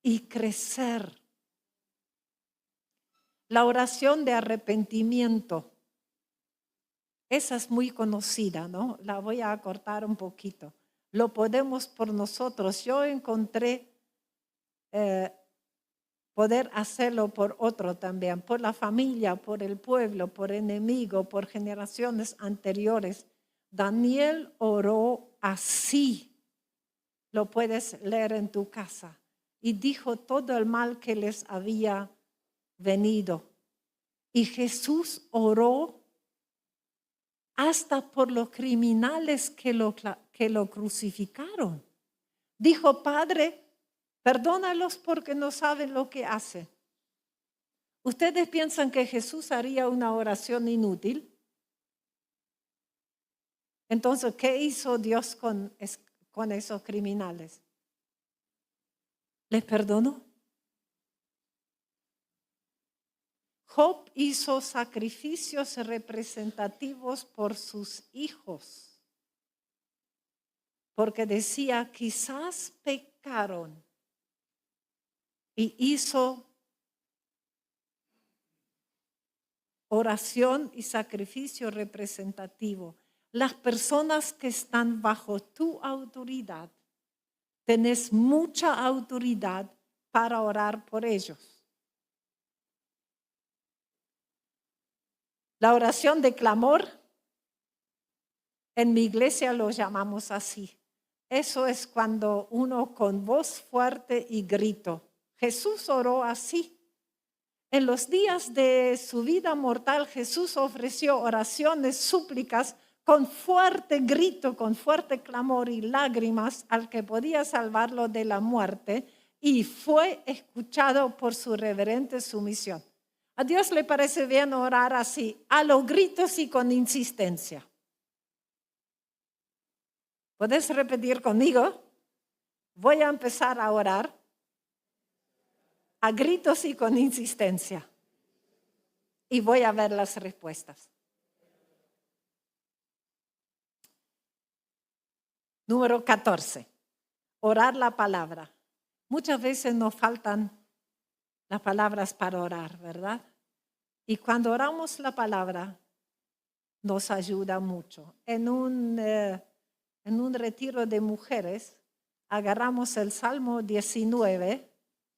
y crecer. La oración de arrepentimiento. Esa es muy conocida, ¿no? La voy a acortar un poquito. Lo podemos por nosotros. Yo encontré poder hacerlo por otro también, por la familia, por el pueblo, por enemigo, por generaciones anteriores. Daniel oró así. Lo puedes leer en tu casa. Y dijo todo el mal que les había venido. Y Jesús oró hasta por los criminales que lo crucificaron. Dijo, Padre, perdónalos porque no saben lo que hacen. ¿Ustedes piensan que Jesús haría una oración inútil? Entonces, ¿qué hizo Dios con esos criminales? ¿Les perdonó? Job hizo sacrificios representativos por sus hijos. porque decía, quizás pecaron y hizo oración y sacrificio representativo. Las personas que están bajo tu autoridad, tenés mucha autoridad para orar por ellos. La oración de clamor, en mi iglesia lo llamamos así. Eso es cuando uno con voz fuerte y grito. Jesús oró así. En los días de su vida mortal, Jesús ofreció oraciones, súplicas, con fuerte grito, con fuerte clamor y lágrimas al que podía salvarlo de la muerte, y fue escuchado por su reverente sumisión. A Dios le parece bien orar así, a los gritos y con insistencia. ¿Puedes repetir conmigo? Voy a empezar a orar a gritos y con insistencia. Y voy a ver las respuestas. Número 14. Orar la palabra. Muchas veces nos faltan las palabras para orar, ¿verdad? Y cuando oramos la palabra, nos ayuda mucho. En un retiro de mujeres, agarramos el Salmo 19.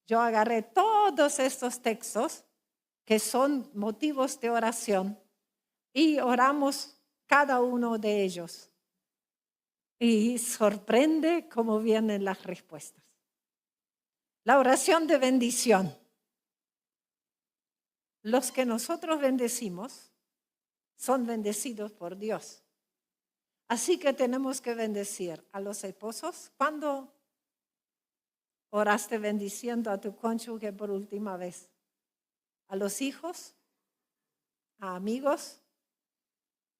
Yo agarré todos estos textos que son motivos de oración y oramos cada uno de ellos. Y sorprende cómo vienen las respuestas. La oración de bendición. Los que nosotros bendecimos son bendecidos por Dios. Así que tenemos que bendecir a los esposos. ¿Cuándo oraste bendiciendo a tu cónyuge por última vez? A los hijos, a amigos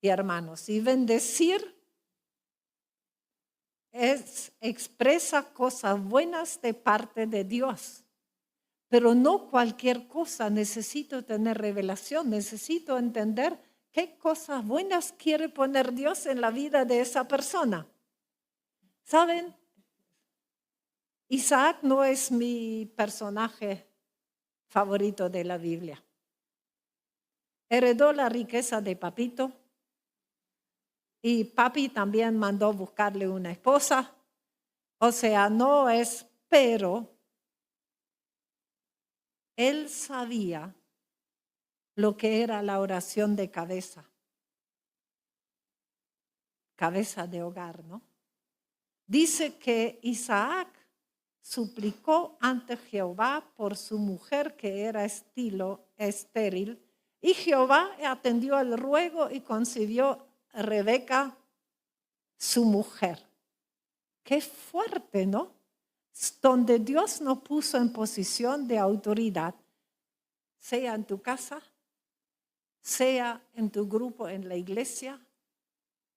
y hermanos. Y bendecir expresa cosas buenas de parte de Dios. Pero no cualquier cosa. Necesito tener revelación, necesito entender qué cosas buenas quiere poner Dios en la vida de esa persona. ¿Saben? Isaac no es mi personaje favorito de la Biblia. Heredó la riqueza de papito y papi también mandó buscarle una esposa. O sea, no es, pero él sabía lo que era la oración de cabeza de hogar, ¿no? Dice que Isaac suplicó ante Jehová por su mujer que era estéril, y Jehová atendió el ruego y concibió a Rebeca, su mujer. Qué fuerte, ¿no? Donde Dios nos puso en posición de autoridad, sea en tu casa, sea en tu grupo en la iglesia,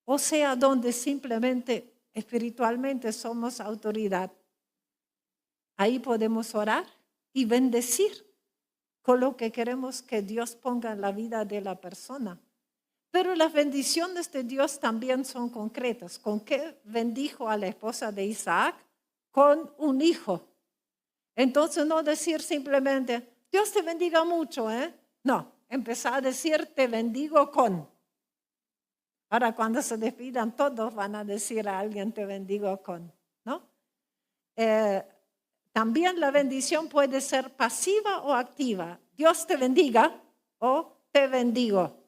o sea donde simplemente espiritualmente somos autoridad. Ahí podemos orar y bendecir con lo que queremos que Dios ponga en la vida de la persona. Pero las bendiciones de Dios también son concretas. ¿Con qué bendijo a la esposa de Isaac? Con un hijo. Entonces no decir simplemente, Dios te bendiga mucho, ¿eh? No, empezar a decir, te bendigo con. Ahora cuando se despidan todos van a decir a alguien, te bendigo con, ¿no? También la bendición puede ser pasiva o activa. Dios te bendiga o te bendigo.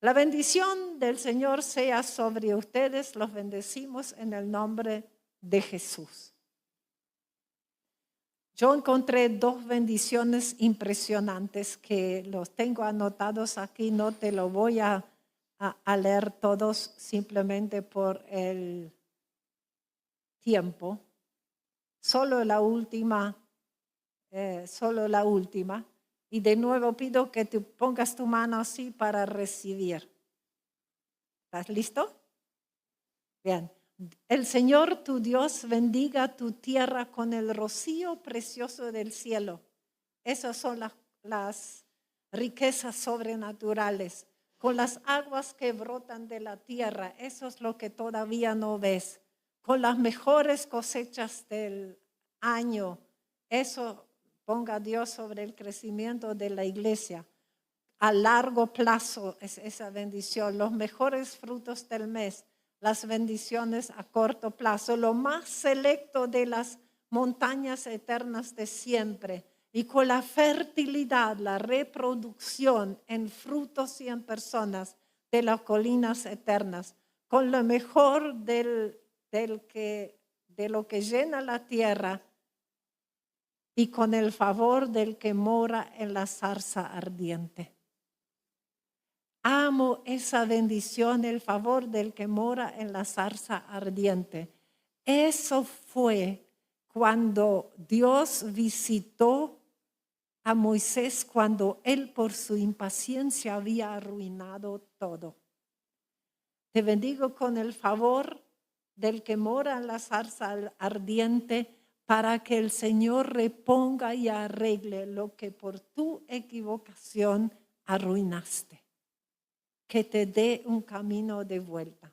La bendición del Señor sea sobre ustedes. Los bendecimos en el nombre de Jesús. Yo encontré 2 bendiciones impresionantes que los tengo anotados aquí. No te lo voy a leer todos simplemente por el tiempo. Solo la última. Y de nuevo pido que tú pongas tu mano así para recibir. ¿Estás listo? Bien. El Señor tu Dios bendiga tu tierra con el rocío precioso del cielo. Esas son las riquezas sobrenaturales. Con las aguas que brotan de la tierra. Eso es lo que todavía no ves. con las mejores cosechas del año. Eso ponga Dios sobre el crecimiento de la iglesia. A largo plazo es esa bendición. Los mejores frutos del mes, las bendiciones a corto plazo, lo más selecto de las montañas eternas de siempre. Y con la fertilidad, la reproducción en frutos y en personas de las colinas eternas, con lo mejor de lo que llena la tierra y con el favor del que mora en la zarza ardiente. Amo esa bendición, el favor del que mora en la zarza ardiente. Eso fue cuando Dios visitó a Moisés cuando él por su impaciencia había arruinado todo. Te bendigo con el favor del que mora en la zarza ardiente para que el Señor reponga y arregle lo que por tu equivocación arruinaste. Que te dé un camino de vuelta.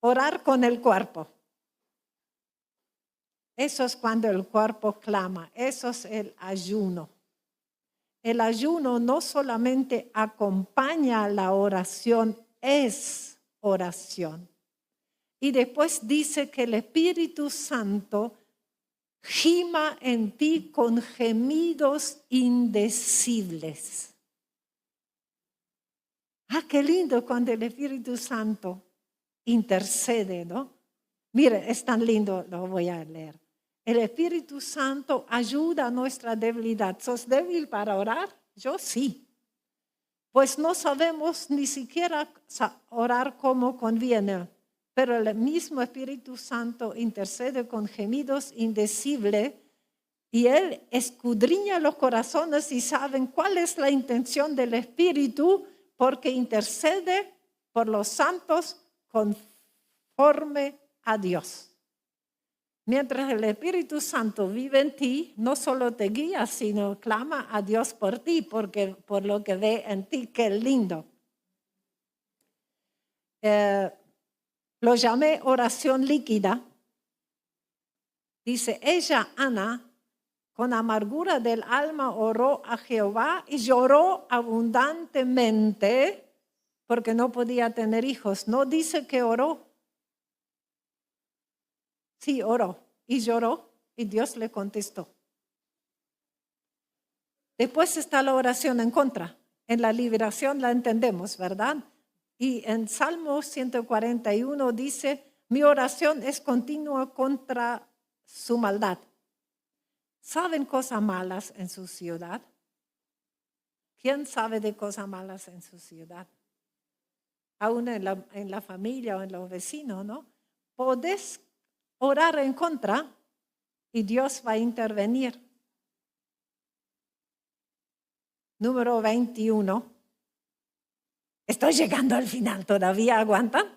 Orar con el cuerpo. Eso es cuando el cuerpo clama, eso es el ayuno. El ayuno no solamente acompaña la oración, es oración. Y después dice que el Espíritu Santo gima en ti con gemidos indecibles. Qué lindo cuando el Espíritu Santo intercede, ¿no? Mire, es tan lindo, lo voy a leer. El Espíritu Santo ayuda a nuestra debilidad. ¿Sos débil para orar? Yo sí. Pues no sabemos ni siquiera orar como conviene, pero el mismo Espíritu Santo intercede con gemidos indecibles y Él escudriña los corazones y saben cuál es la intención del Espíritu porque intercede por los santos conforme a Dios. Mientras el Espíritu Santo vive en ti, no solo te guía, sino clama a Dios por ti, porque por lo que ve en ti, qué lindo. Lo llamé oración líquida. Dice, ella, Ana, con amargura del alma oró a Jehová y lloró abundantemente porque no podía tener hijos. No dice que oró. Sí, oró y lloró y Dios le contestó. Después está la oración en contra. En la liberación la entendemos, ¿verdad? Y en Salmo 141 dice, mi oración es continua contra su maldad. ¿Saben cosas malas en su ciudad? ¿Quién sabe de cosas malas en su ciudad? Aún en la familia o en los vecinos, ¿no? Podés orar en contra y Dios va a intervenir. Número 21. Estoy llegando al final, ¿todavía aguantan?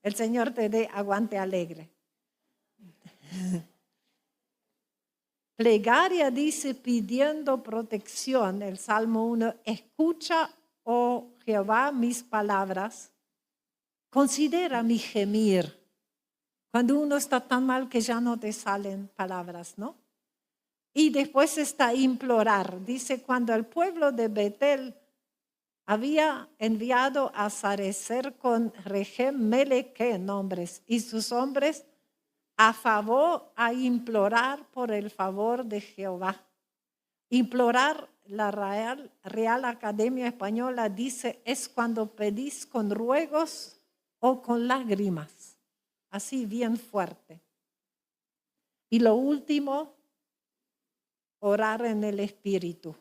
El Señor te dé aguante alegre. Plegaria dice pidiendo protección, el Salmo 1, escucha, oh Jehová, mis palabras, considera mi gemir. Cuando uno está tan mal que ya no te salen palabras, ¿no? Y después está implorar. Dice, cuando el pueblo de Betel había enviado a Sarecer con Regem, Meleque, nombres, y sus hombres a favor, a implorar por el favor de Jehová. Implorar, la Real Academia Española dice, es cuando pedís con ruegos o con lágrimas. Así bien fuerte. Y lo último, orar en el Espíritu.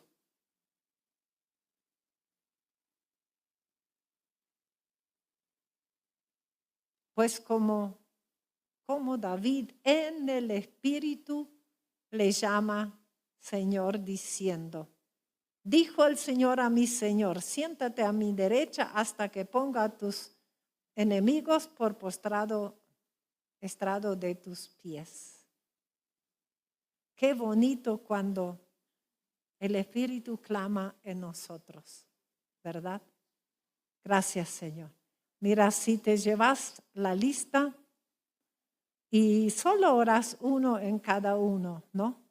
Pues como David en el Espíritu le llama Señor diciendo, dijo el Señor a mi Señor, siéntate a mi derecha hasta que ponga a tus enemigos por estrado de tus pies. Qué bonito cuando el Espíritu clama en nosotros, ¿verdad? Gracias, Señor. Mira, si te llevas la lista y solo oras uno en cada uno, ¿no?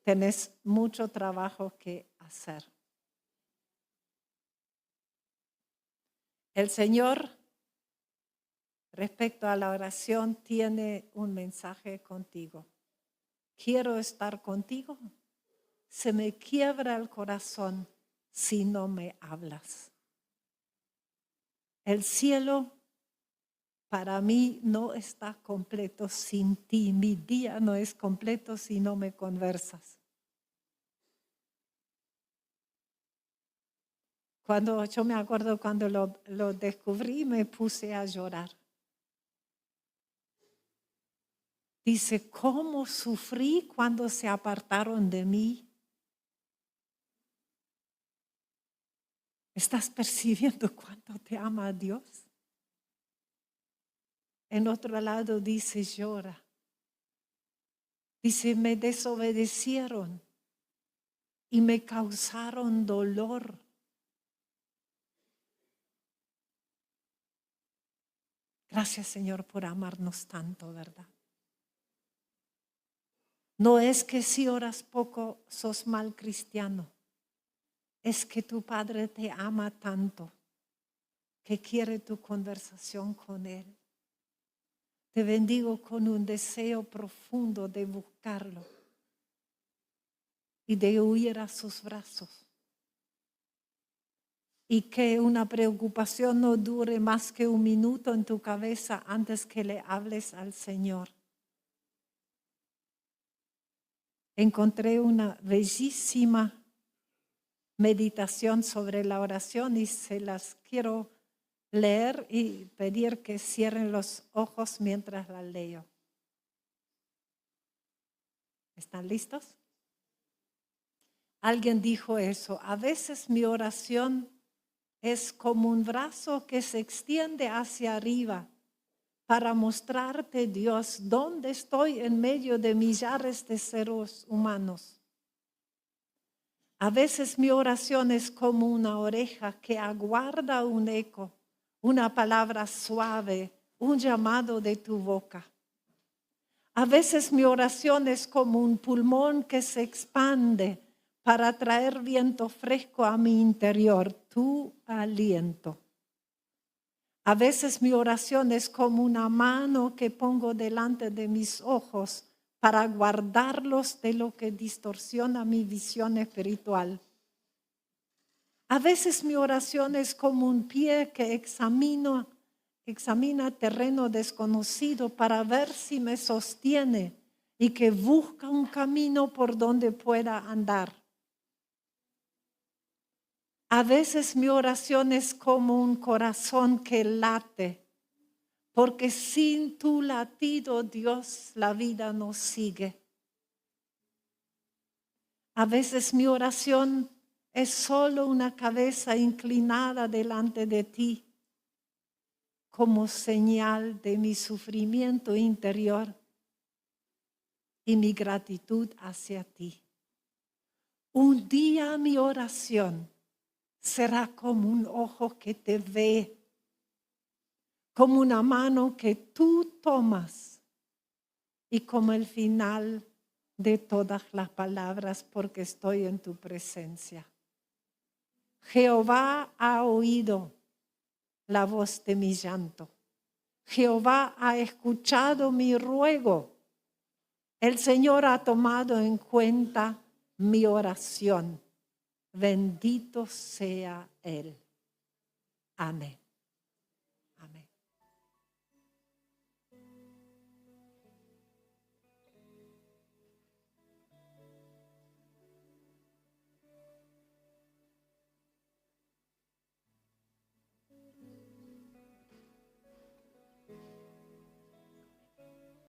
Tenés mucho trabajo que hacer. El Señor, respecto a la oración, tiene un mensaje contigo. Quiero estar contigo. Se me quiebra el corazón si no me hablas. El cielo para mí no está completo sin ti. Mi día no es completo si no me conversas. Yo me acuerdo cuando lo descubrí, me puse a llorar. Dice, ¿cómo sufrí cuando se apartaron de mí? ¿Estás percibiendo cuánto te ama Dios? En otro lado dice, llora. Dice, me desobedecieron y me causaron dolor. Gracias, Señor, por amarnos tanto, ¿verdad? No es que si oras poco sos mal cristiano. Es que tu Padre te ama tanto que quiere tu conversación con Él. Te bendigo con un deseo profundo de buscarlo y de huir a sus brazos. Y que una preocupación no dure más que un minuto en tu cabeza antes que le hables al Señor. Encontré una bellísima meditación sobre la oración y se las quiero leer y pedir que cierren los ojos mientras la leo. ¿Están listos? Alguien dijo eso. A veces mi oración es como un brazo que se extiende hacia arriba para mostrarte, Dios, dónde estoy en medio de millares de seres humanos. A veces mi oración es como una oreja que aguarda un eco, una palabra suave, un llamado de tu boca. A veces mi oración es como un pulmón que se expande para traer viento fresco a mi interior, tu aliento. A veces mi oración es como una mano que pongo delante de mis ojos para guardarlos de lo que distorsiona mi visión espiritual. A veces mi oración es como un pie que examina terreno desconocido para ver si me sostiene y que busca un camino por donde pueda andar. A veces mi oración es como un corazón que late, porque sin tu latido, Dios, la vida no sigue. A veces mi oración es solo una cabeza inclinada delante de ti, como señal de mi sufrimiento interior y mi gratitud hacia ti. Un día mi oración será como un ojo que te ve, como una mano que tú tomas y como el final de todas las palabras porque estoy en tu presencia. Jehová ha oído la voz de mi llanto. Jehová ha escuchado mi ruego. El Señor ha tomado en cuenta mi oración. Bendito sea Él. Amén.